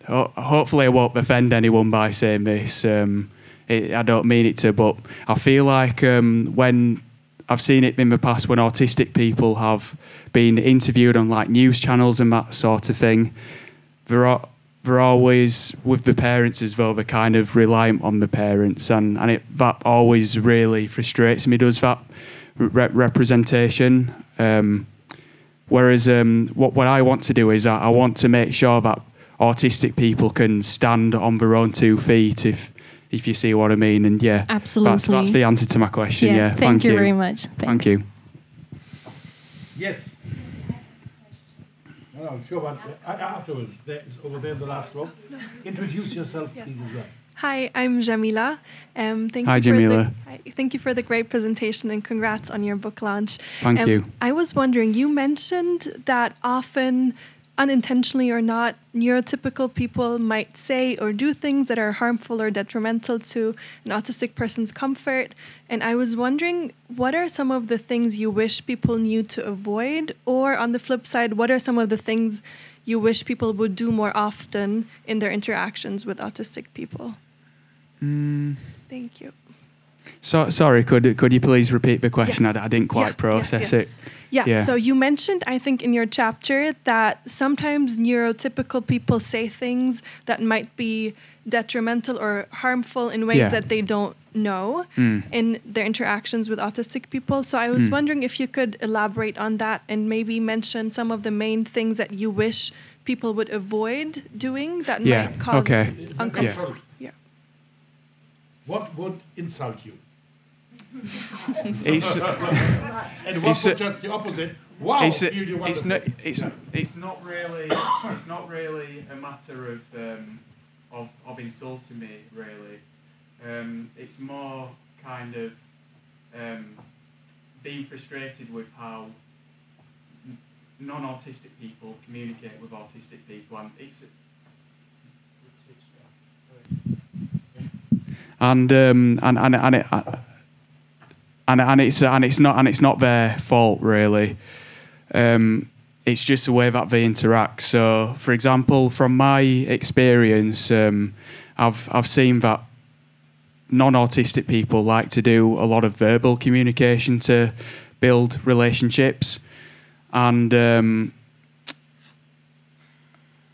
Hopefully, I won't offend anyone by saying this. I don't mean it to, but I feel like when I've seen it in the past, when autistic people have been interviewed on like news channels and that sort of thing, there they're always with the parents as well. They're kind of reliant on the parents, and that always really frustrates me. Does that representation? Whereas what I want to do is I want to make sure that autistic people can stand on their own 2 feet, if you see what I mean. And yeah, absolutely, that's the answer to my question. Yeah, thank you very much. Thank you. Yes. No, sure, but afterwards, there's over there in the last row. Introduce yourself, please, as well. Hi, I'm Jamila. Hi, Jamila. Thank you for the great presentation and congrats on your book launch. Thank you. I was wondering, you mentioned that often, unintentionally or not, neurotypical people might say or do things that are harmful or detrimental to an autistic person's comfort. And I was wondering, what are some of the things you wish people knew to avoid? Or on the flip side, what are some of the things you wish people would do more often in their interactions with autistic people? Thank you. So sorry, could you please repeat the question? Yes. I didn't quite process it. Yeah, so you mentioned, I think, in your chapter that sometimes neurotypical people say things that might be detrimental or harmful in ways that they don't know in their interactions with autistic people. So I was wondering if you could elaborate on that and maybe mention some of the main things that you wish people would avoid doing that might cause uncomfort. Yeah. What would insult you? It's, and what would just the opposite? Wow, it's not really a matter of insulting me, really. It's more kind of being frustrated with how non-autistic people communicate with autistic people, and it's not their fault, really. It's just the way that they interact. So, for example, from my experience, I've seen that non-autistic people like to do a lot of verbal communication to build relationships, and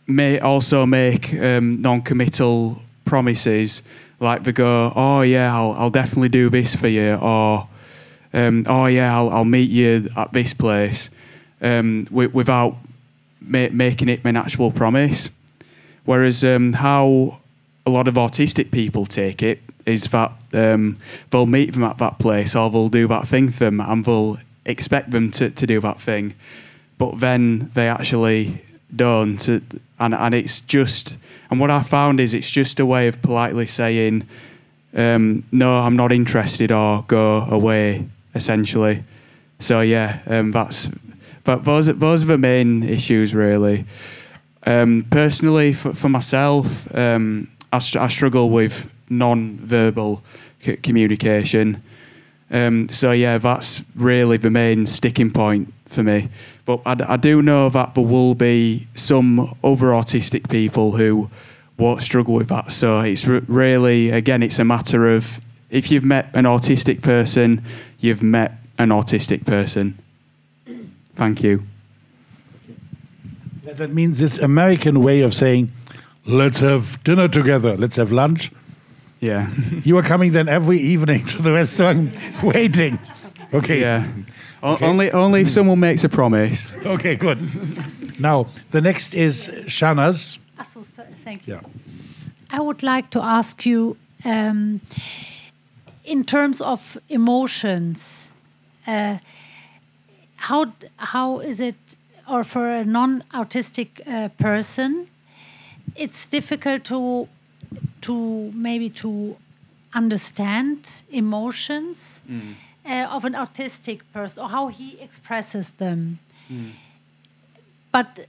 may also make non-committal promises, like they go, "Oh yeah, I'll definitely do this for you," or "Oh yeah, I'll meet you at this place," without making it an actual promise. Whereas how a lot of autistic people take it is that they'll meet them at that place, or they'll do that thing for them, and they'll expect them to do that thing, but then they actually don't. And it's just, and what I found is it's just a way of politely saying, no, I'm not interested, or go away, essentially. So yeah, but those are the main issues, really. Personally, for myself, I struggle with non-verbal communication. So yeah, that's really the main sticking point for me. But I do know that there will be some other autistic people who won't struggle with that. So it's really, again, it's a matter of, if you've met an autistic person, you've met an autistic person. Thank you. That means this American way of saying, let's have dinner together, let's have lunch. Yeah. You are coming then every evening to the restaurant waiting. Okay. Yeah. Okay. Only if someone makes a promise. Okay, good. Now, the next is Shana's. Thank you. Yeah. I would like to ask you, in terms of emotions, how is it, or for a non-autistic person, it's difficult to maybe understand emotions of an autistic person, or how he expresses them. But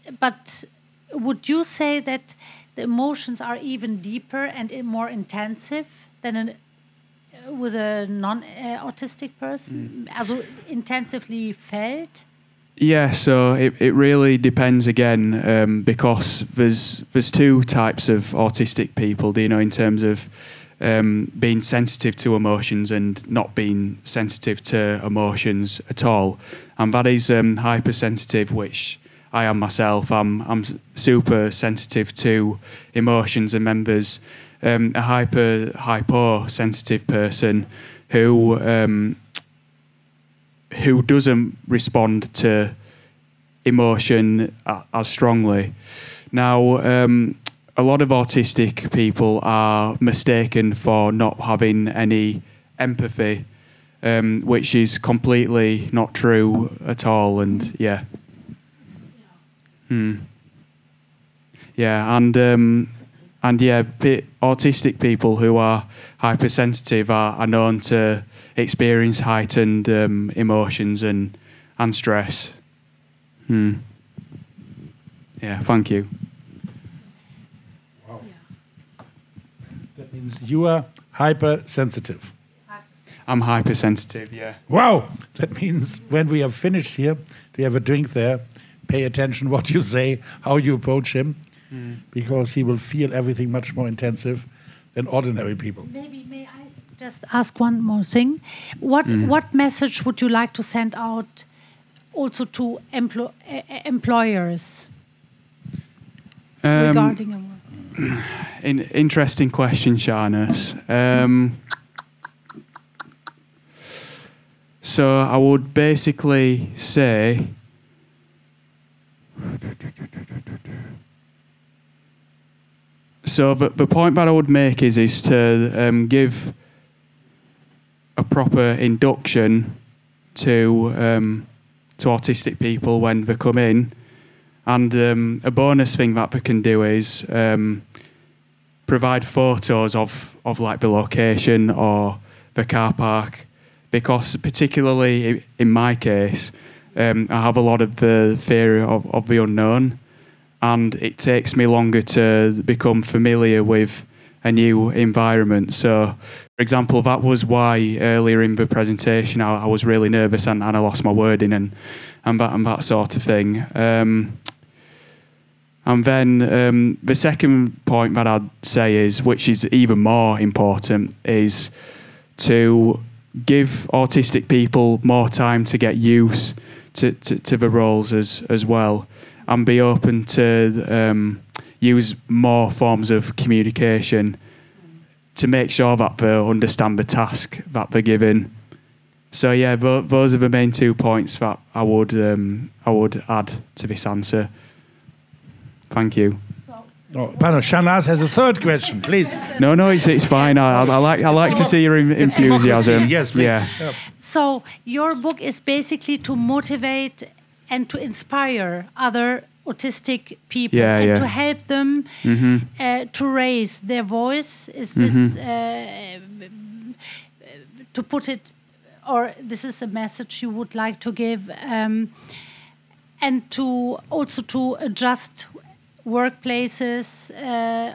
would you say that the emotions are even deeper and more intensive than with a non-autistic person? Also intensively felt? Yeah, so it really depends again, because there's two types of autistic people, in terms of being sensitive to emotions and not being sensitive to emotions at all. And that is hypersensitive, which I am myself. I'm super sensitive to emotions and members. A hypersensitive person who doesn't respond to emotion as strongly. Now, a lot of autistic people are mistaken for not having any empathy, which is completely not true at all. And yeah, yeah, and yeah, autistic people who are hypersensitive are known to experience heightened emotions and stress. Yeah, thank you. Wow. That means you are hypersensitive. I'm hypersensitive, yeah. Wow! That means when we are finished here, we have a drink there. Pay attention what you say, how you approach him, because he will feel everything much more intensive than ordinary people. Maybe may I just ask one more thing? What message would you like to send out also to employers regarding your work? Interesting question, Sharnas. So I would basically say so the point that I would make is to give a proper induction to autistic people when they come in, and a bonus thing that they can do is provide photos of like the location or the car park, because particularly in my case, I have a lot of the fear of the unknown, and it takes me longer to become familiar with a new environment. So, for example, that was why earlier in the presentation I was really nervous and I lost my wording and that sort of thing. And then the second point that I'd say is, which is even more important, is to give autistic people more time to get used to the roles as well, and be open to use more forms of communication to make sure that they understand the task that they're given. So yeah, those are the main 2 points that I would add to this answer. Thank you. Oh, pardon, Shanaz has a third question, please. No, it's fine. I like to see your enthusiasm. Yes, please. Yeah. So your book is basically to motivate and to inspire other autistic people and to help them to raise their voice. Is this to put it, or this is a message you would like to give, and to also to adjust workplaces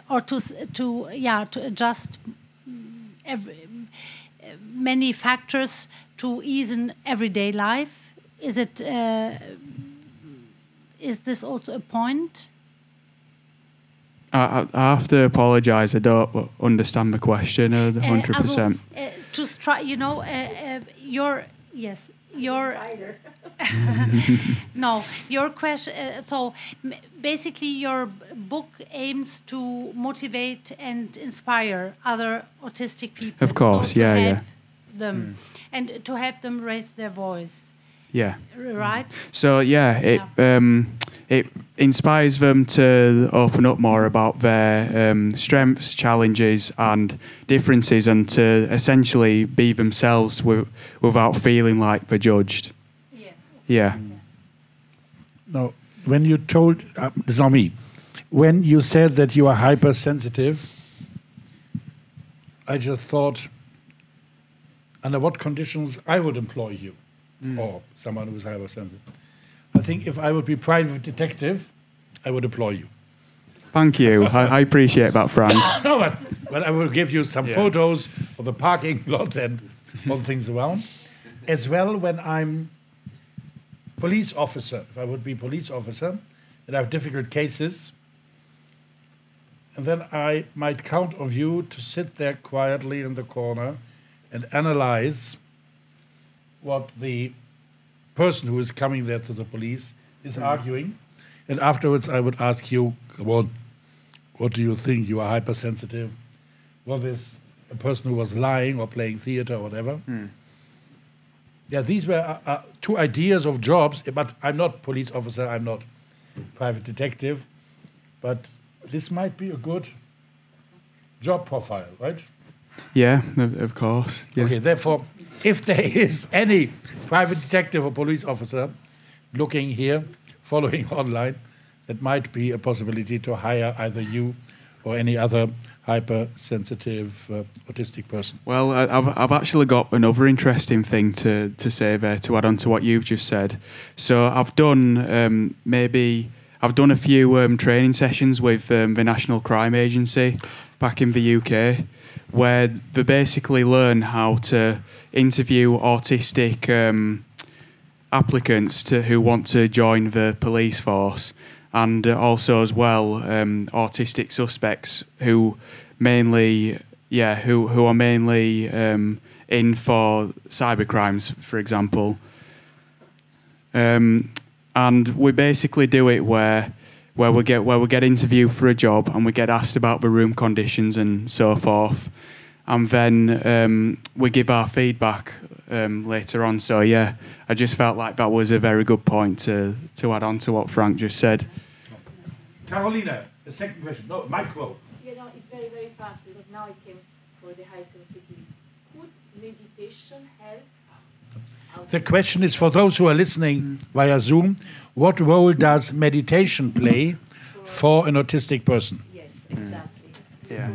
or to adjust many factors to ease in everyday life. Is this also a point? I have to apologise. I don't understand the question 100%. Just try, your no, your question. So basically, your book aims to motivate and inspire other autistic people. Of course, so yeah. Them and to help them raise their voice. Yeah. Right. So it inspires them to open up more about their strengths, challenges, and differences, and to essentially be themselves without feeling like they're judged. Yes. Yeah. No, when you told, this is not me, when you said that you are hypersensitive, I just thought, under what conditions I would employ you, or someone who is hypersensitive. I think if I would be private detective, I would employ you. Thank you. I appreciate that, Frank. No, but I will give you some photos of the parking lot and all the things around. As well, when I'm police officer, if I would be police officer, and I have difficult cases, and then I might count on you to sit there quietly in the corner and analyze what the person who is coming there to the police is arguing, And afterwards, I would ask you, come on, what do you think? You are hypersensitive. Was this a person who was lying or playing theater or whatever? Yeah, these were two ideas of jobs, but I'm not police officer, I'm not private detective, but this might be a good job profile, right? Yeah, of course. Yeah. Okay, therefore, if there is any private detective or police officer looking here, following online, that might be a possibility to hire either you or any other hypersensitive autistic person. Well, I've actually got another interesting thing to say there to add on to what you've just said. So I've done a few training sessions with the National Crime Agency back in the UK, where they basically learn how to interview autistic applicants who want to join the police force, and also as well autistic suspects who are mainly in for cybercrimes, for example. And we basically do it where we get interviewed for a job and we get asked about the room conditions and so forth, and then we give our feedback later on. So yeah, I just felt like that was a very good point to add on to what Frank just said. Carolina, the second question. No, micro. You know, it's very, very fast because now it comes for the high sensitivity. Could meditation help? The question is for those who are listening via Zoom, what role does meditation play for an autistic person? Yes, exactly. Yeah.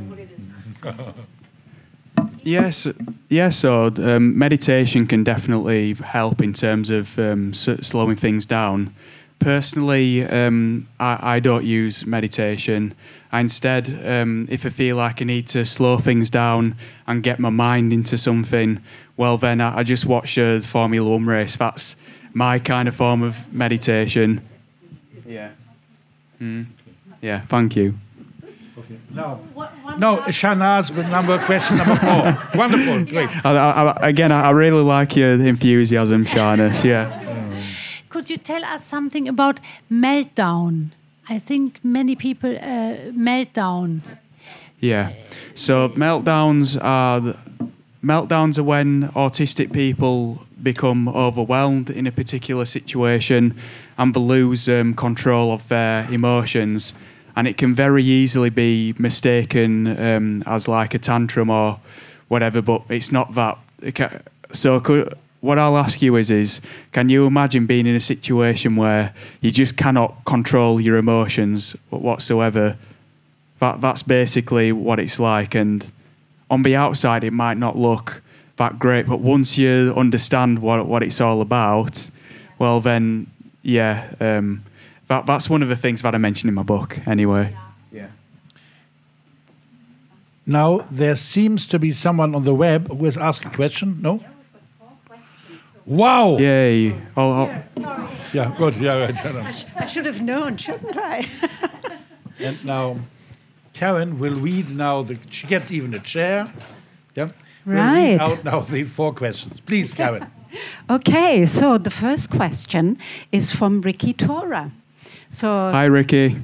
Yes. So meditation can definitely help in terms of slowing things down. Personally, I don't use meditation. Instead, if I feel like I need to slow things down and get my mind into something, well, then I just watch the Formula 1 race. That's my kind of form of meditation. Yeah. Yeah, thank you. Okay. No, Shanaz with question number 4. Wonderful, great. I really like your enthusiasm, Shanaz. Yeah. Could you tell us something about meltdown? I think many people meltdown. Yeah. So meltdowns are when autistic people become overwhelmed in a particular situation and they lose control of their emotions, and it can very easily be mistaken as like a tantrum or whatever, but it's not that. What I'll ask you is, can you imagine being in a situation where you just cannot control your emotions whatsoever? That's basically what it's like, and on the outside it might not look that great, but once you understand what it's all about, well then, yeah, that's one of the things that I mentioned in my book anyway. Yeah. Now, there seems to be someone on the web who has asked a question, no? Wow! Yay! Sorry. Yeah, good. Yeah, right. I should have known, shouldn't I? And now, Karen will read now. She gets even a chair. Yeah. We'll Right. read out now the 4 questions. Please, Karen. Okay, so the first question is from Ricky Tora. So Hi, Ricky.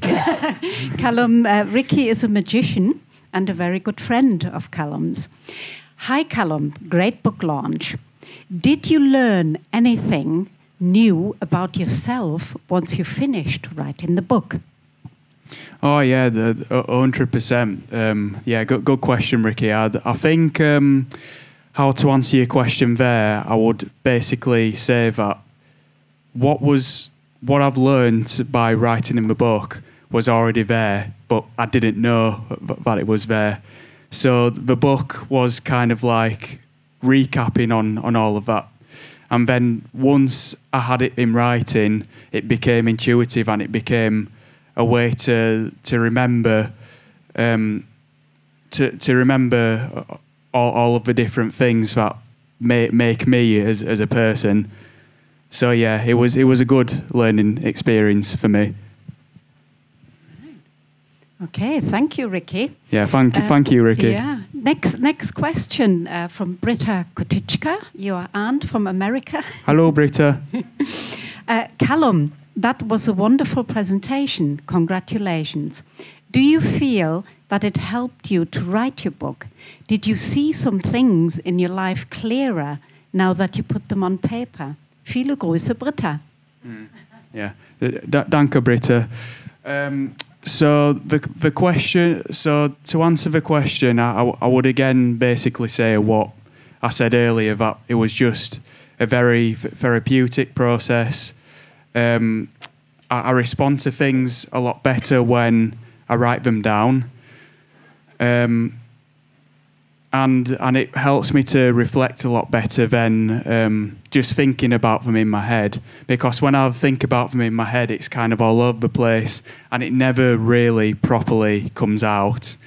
Callum, Ricky is a magician and a very good friend of Callum's. Hi, Callum. Great book launch. Did you learn anything new about yourself once you finished writing the book? Oh yeah, 100%. Yeah, good question, Ricky. I think how to answer your question there, I would basically say that what I've learned by writing in the book was already there, but I didn't know that it was there. So the book was kind of like recapping on all of that. And then once I had it in writing, it became intuitive and it became a way to remember to remember all of the different things that make me as a person. So yeah, it was a good learning experience for me. Okay, thank you, Ricky. Yeah, thank you, Ricky. Yeah. Next question from Britta Kotichka, your aunt from America. Hello, Britta. Callum, that was a wonderful presentation. Congratulations. Do you feel that it helped you to write your book? Did you see some things in your life clearer now that you put them on paper? Viele Grüße, Britta. Yeah, danke, Britta. So the question. So to answer the question, I would again basically say what I said earlier, that it was just a very therapeutic process. I respond to things a lot better when I write them down, and it helps me to reflect a lot better than just thinking about them in my head. Because when I think about them in my head, it's kind of all over the place, and it never really properly comes out.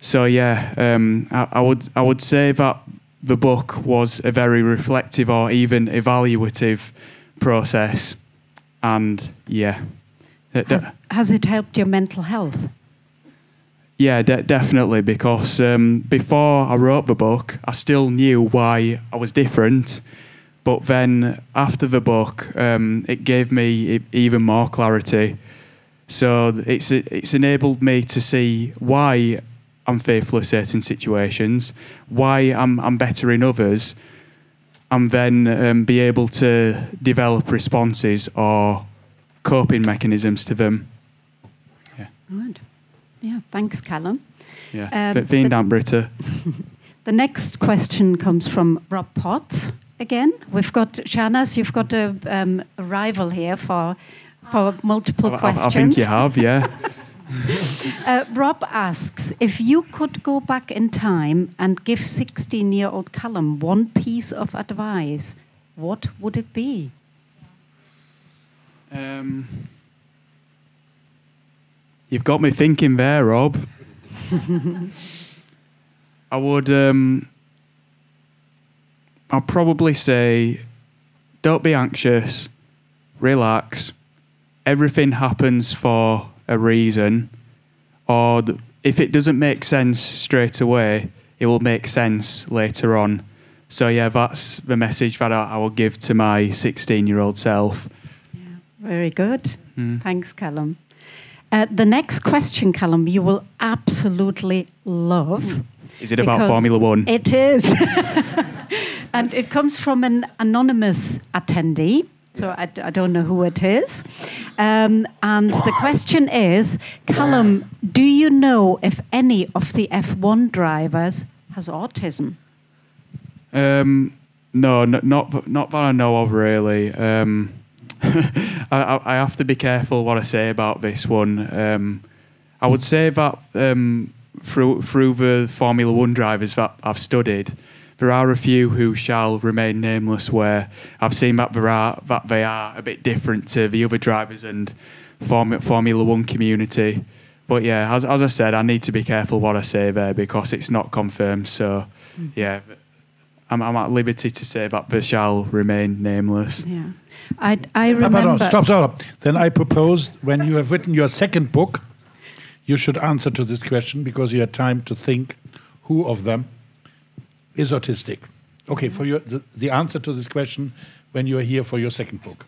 So yeah, I would say that the book was a very reflective or even evaluative process, and yeah. Has it helped your mental health? Yeah, definitely, because before I wrote the book, I still knew why I was different, but then after the book, it gave me even more clarity. So it's enabled me to see why I'm fearful of certain situations, why I'm better in others, and then be able to develop responses or coping mechanisms to them. Yeah. Good. Yeah, thanks, Callum. Yeah, vielen Dank, Britta. The next question comes from Rob Potts again. We've got, Shahnaz, you've got a rival here for multiple questions. I think you have, yeah. Rob asks, if you could go back in time and give 16-year-old Callum one piece of advice, what would it be? You've got me thinking there, Rob. I would... I'll probably say, don't be anxious, relax. Everything happens for a reason, or if it doesn't make sense straight away, it will make sense later on. So yeah, that's the message that I will give to my 16-year-old self. Yeah, very good. Thanks, Callum. The next question, Callum, you will absolutely love. Is it about Formula One? It is. And it comes from an anonymous attendee. So I don't know who it is. And the question is, Callum, do you know if any of the F1 drivers has autism? No, not that I know of, really. I have to be careful what I say about this one. I would say that through the Formula One drivers that I've studied, there are a few who shall remain nameless, where I've seen that they are a bit different to the other drivers and Formula One community. But yeah, as I said, I need to be careful what I say there because it's not confirmed. So yeah, I'm at liberty to say that they shall remain nameless. Yeah, I remember. Stop. Then I propose, when you have written your second book, you should answer to this question because you had time to think who of them is autistic. Okay, for the answer to this question when you are here for your second book.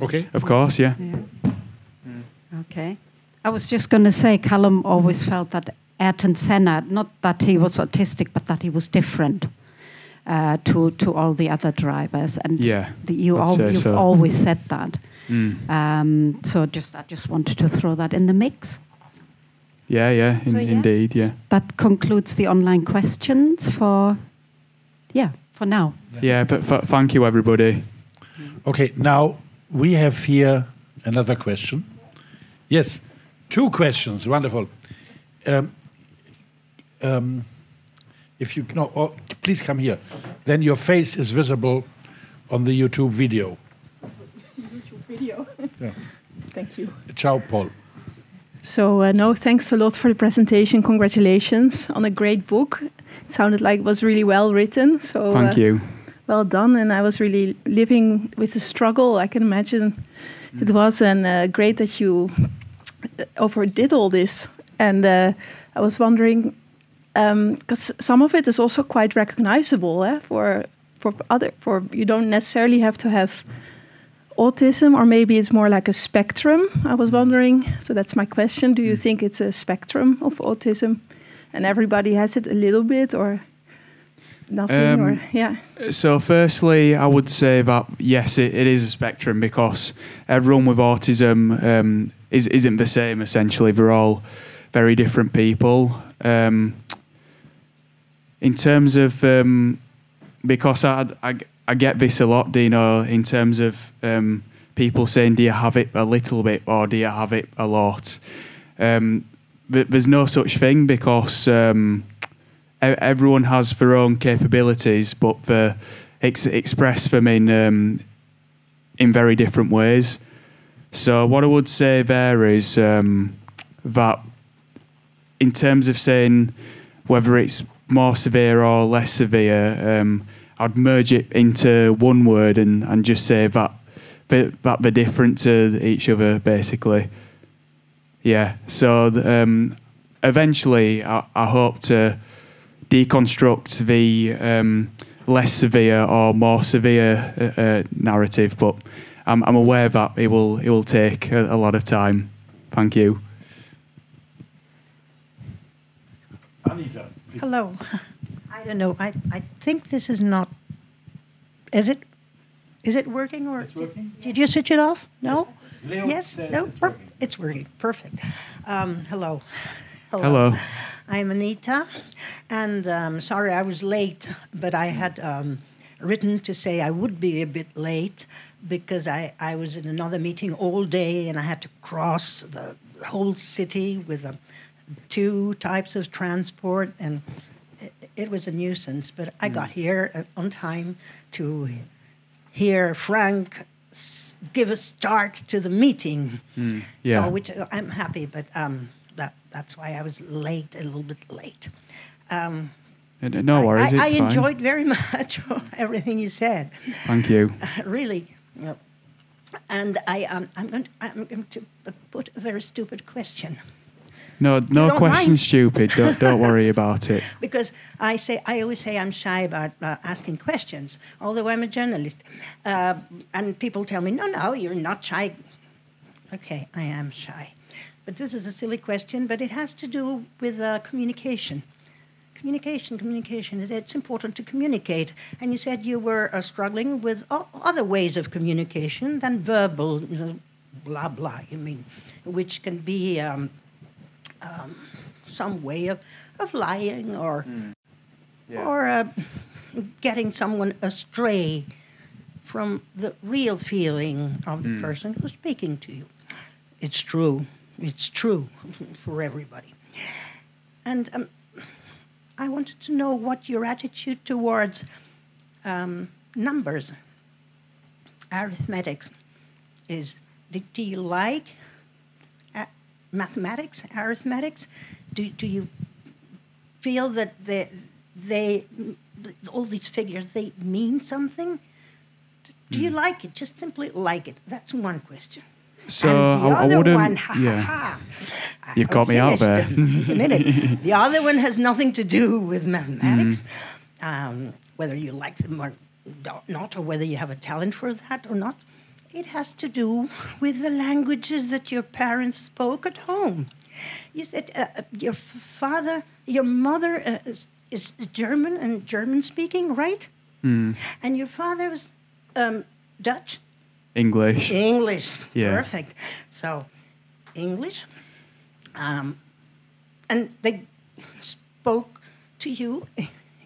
Okay? Of course, yeah. Okay. I was just going to say, Callum always felt that Ayrton Senna, not that he was autistic, but that he was different to all the other drivers. And you've always said that. So I just wanted to throw that in the mix. Yeah, indeed, yeah. That concludes the online questions for now. Yeah, but thank you, everybody. Okay, now we have here another question. Yes, 2 questions. Wonderful. If you please come here. Then your face is visible on the YouTube video. YouTube video. Yeah. Thank you. Ciao, Paul. So, thanks a lot for the presentation. Congratulations on a great book. It sounded like it was really well written. So thank you. Well done. And I was really living with the struggle. I can imagine it was, and great that you overdid all this. And I was wondering, because some of it is also quite recognizable for you don't necessarily have to have autism, or maybe it's more like a spectrum. I was wondering, so that's my question. Do you think it's a spectrum of autism and everybody has it a little bit or nothing? Or yeah. So firstly, I would say that yes, it is a spectrum, because everyone with autism isn't the same. Essentially, they're all very different people. In terms of because I get this a lot, Dino, in terms of people saying, do you have it a little bit or do you have it a lot? There's no such thing, because everyone has their own capabilities, but they express them in very different ways. So what I would say there is that in terms of saying whether it's more severe or less severe, I'd merge it into one word and just say that they're different to each other, basically. Yeah. So eventually, I hope to deconstruct the less severe or more severe narrative, but I'm aware that it will take a lot of time. Thank you. Anita. Hello. I don't know. I think this is not. Is it working or? It's working. Did you switch it off? No. Leo Yes. No. it's working. It's working. Perfect. Hello. Hello. I'm Anita, and sorry I was late, but I had written to say I would be a bit late because I was in another meeting all day and I had to cross the whole city with 2 types of transport, and it was a nuisance. But I got here on time to hear Frank give a start to the meeting. Yeah. So, which I'm happy, but that's why I was late, a little bit late. No worries. I it's fine. enjoyed very much everything you said. Thank you. Really. And I'm going to put a very stupid question. No don't question mind? stupid. Don't worry about it. Because I always say I'm shy about asking questions, although I'm a journalist. And people tell me, no, you're not shy. Okay, I am shy. But this is a silly question, but it has to do with communication. Communication. It's important to communicate. And you said you were struggling with other ways of communication than verbal, blah, blah, you mean, which can be some way of lying or getting someone astray from the real feeling of the person who's speaking to you. It's true. It's true for everybody. And I wanted to know what your attitude towards numbers, arithmetics is. Do you like mathematics, arithmetics? Do you feel that they all these figures, they mean something? Do you like it? Just simply like it? That's one question. So I wouldn't. You've got me out there. A minute. The other one has nothing to do with mathematics, whether you like them or not, or whether you have a talent for that or not. It has to do with the languages that your parents spoke at home. You said your mother is German and German speaking, right? And your father was Dutch? English. Yeah. Perfect. So, English. And they spoke to you,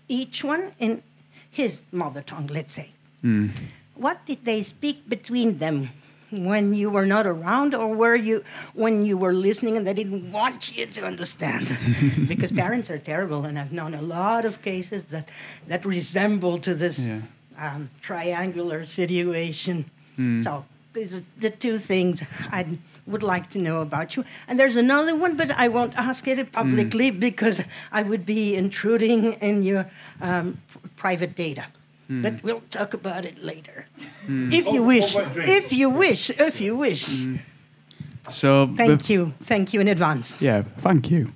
each one in his mother tongue, let's say. What did they speak between them when you were not around, or when you were listening and they didn't want you to understand? Because parents are terrible, and I've known a lot of cases that resemble to this triangular situation. So these are the 2 things I would like to know about you. And there's another one, but I won't ask it publicly because I would be intruding in your private data. But we'll talk about it later, if you wish. If you wish. So thank you in advance. Yeah, thank you.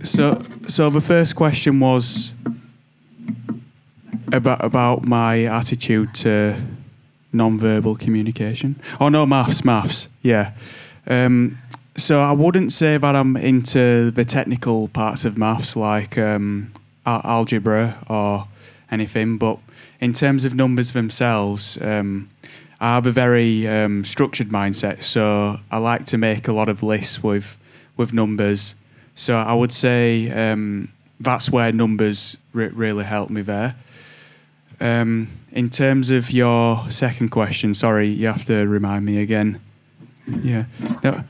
So the first question was about my attitude to non-verbal communication. Oh no, maths. Yeah. So I wouldn't say that I'm into the technical parts of maths, like algebra or anything. But in terms of numbers themselves, I have a very structured mindset. So I like to make a lot of lists with numbers. So I would say that's where numbers really help me there. In terms of your second question, sorry, you have to remind me again. Yeah.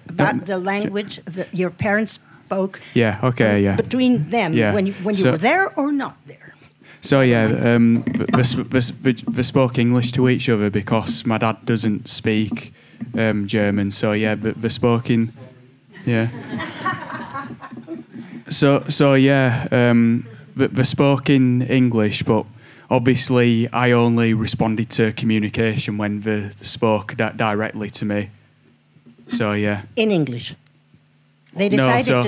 About the language that your parents spoke. Yeah. Okay. Yeah. Between them, Yeah. when you were there or not there. So yeah, they spoke English to each other because my dad doesn't speak German. So yeah, they spoke in. Yeah. So yeah, they spoke in English, but obviously I only responded to communication when they spoke directly to me. So yeah. In English. They decided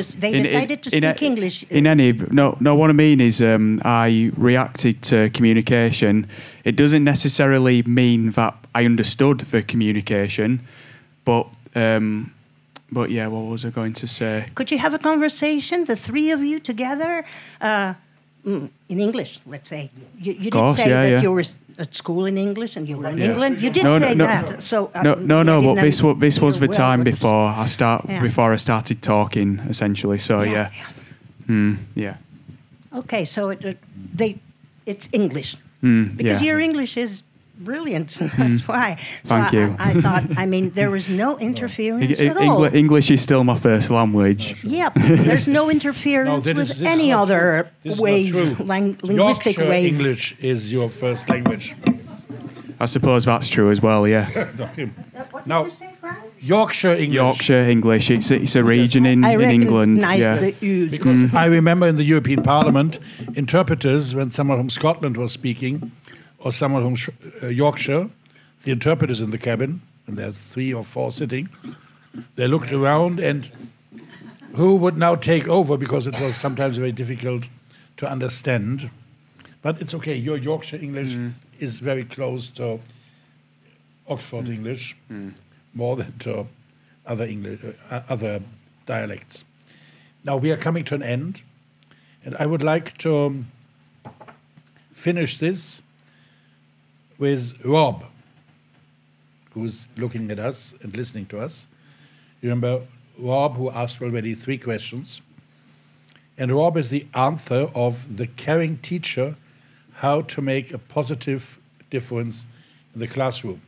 to speak English. What I mean is I reacted to communication. It doesn't necessarily mean that I understood the communication, but yeah, what was I going to say? Could you have a conversation, the three of you together, in English, let's say? You did say that you were at school in English and you were in England. You did say that. So no. But this was the time before I started talking, essentially. So yeah. Okay, so it's English because your English is brilliant. That's why. So Thank you. I thought. I mean, there was no interference at all. English is still my first language. Yeah, there's no interference with any other way, linguistic Yorkshire way. English is your first language. I suppose that's true as well. Yeah. Now, Yorkshire English. Yorkshire English. It's a region in England. Because I remember in the European Parliament, interpreters, when someone from Scotland was speaking, or someone from Yorkshire, the interpreters in the cabin, and there's 3 or 4 sitting, they looked around and who would now take over, because it was sometimes very difficult to understand. But it's okay, your Yorkshire English is very close to Oxford English, more than to other English, other dialects. Now we are coming to an end, and I would like to finish this with Rob, who's looking at us and listening to us. You remember Rob, who asked already 3 questions. And Rob is the author of The Caring Teacher, How to Make a Positive Difference in the Classroom.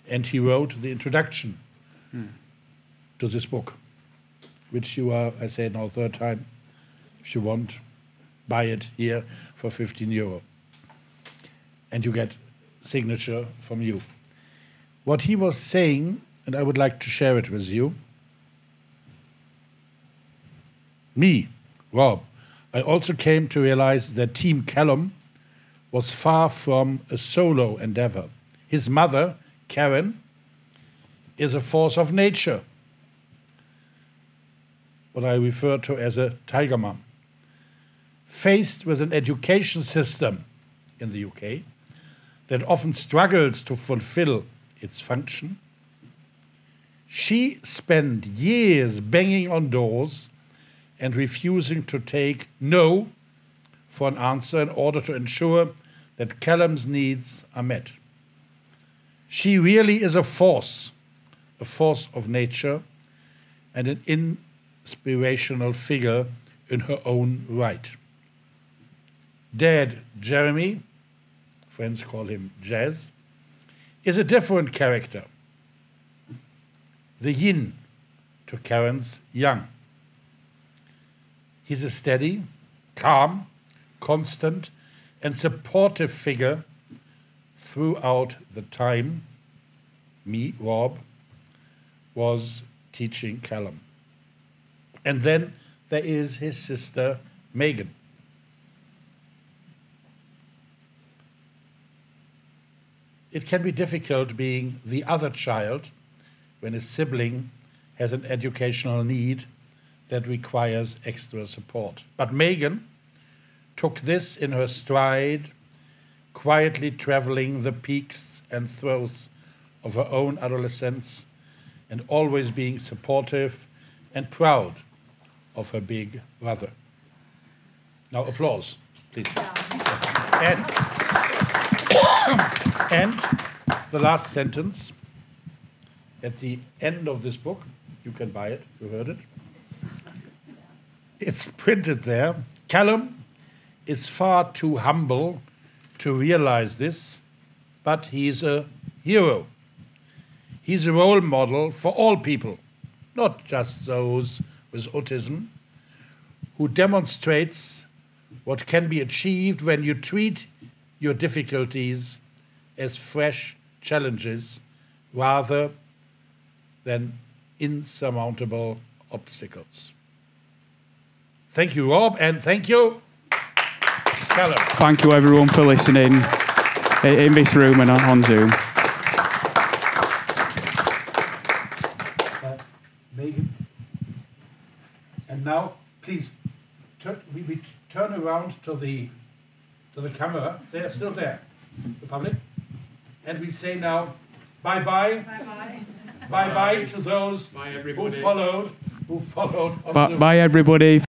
And he wrote the introduction to this book, which you are, I say now 3rd time, if you want, buy it here for €15. And you get signature from you. What he was saying, and I would like to share it with you. Me, Rob, I also came to realize that Team Callum was far from a solo endeavor. His mother, Karen, is a force of nature, what I refer to as a tiger mom. Faced with an education system in the UK that often struggles to fulfill its function, she spent years banging on doors and refusing to take no for an answer in order to ensure that Callum's needs are met. She really is a force of nature, and an inspirational figure in her own right. Dad, Jeremy, friends call him Jazz, is a different character. The yin to Karen's yang. He's a steady, calm, constant, and supportive figure throughout the time me, Rob, was teaching Callum. And then there is his sister, Megan. It can be difficult being the other child when a sibling has an educational need that requires extra support. But Megan took this in her stride, quietly traveling the peaks and throes of her own adolescence, and always being supportive and proud of her big brother. Now applause, please. And the last sentence at the end of this book, you can buy it, you heard it. It's printed there. Callum is far too humble to realize this, but he's a hero. He's a role model for all people, not just those with autism, who demonstrates what can be achieved when you treat your difficulties as fresh challenges rather than insurmountable obstacles. Thank you, Rob, and thank you, Callum. Thank you, everyone, for listening in this room and on Zoom. Megan. And now, please, we turn around to the camera. They are still there, the public. And we say now, bye-bye. Bye-bye. Bye-bye to those who followed. Bye, everybody.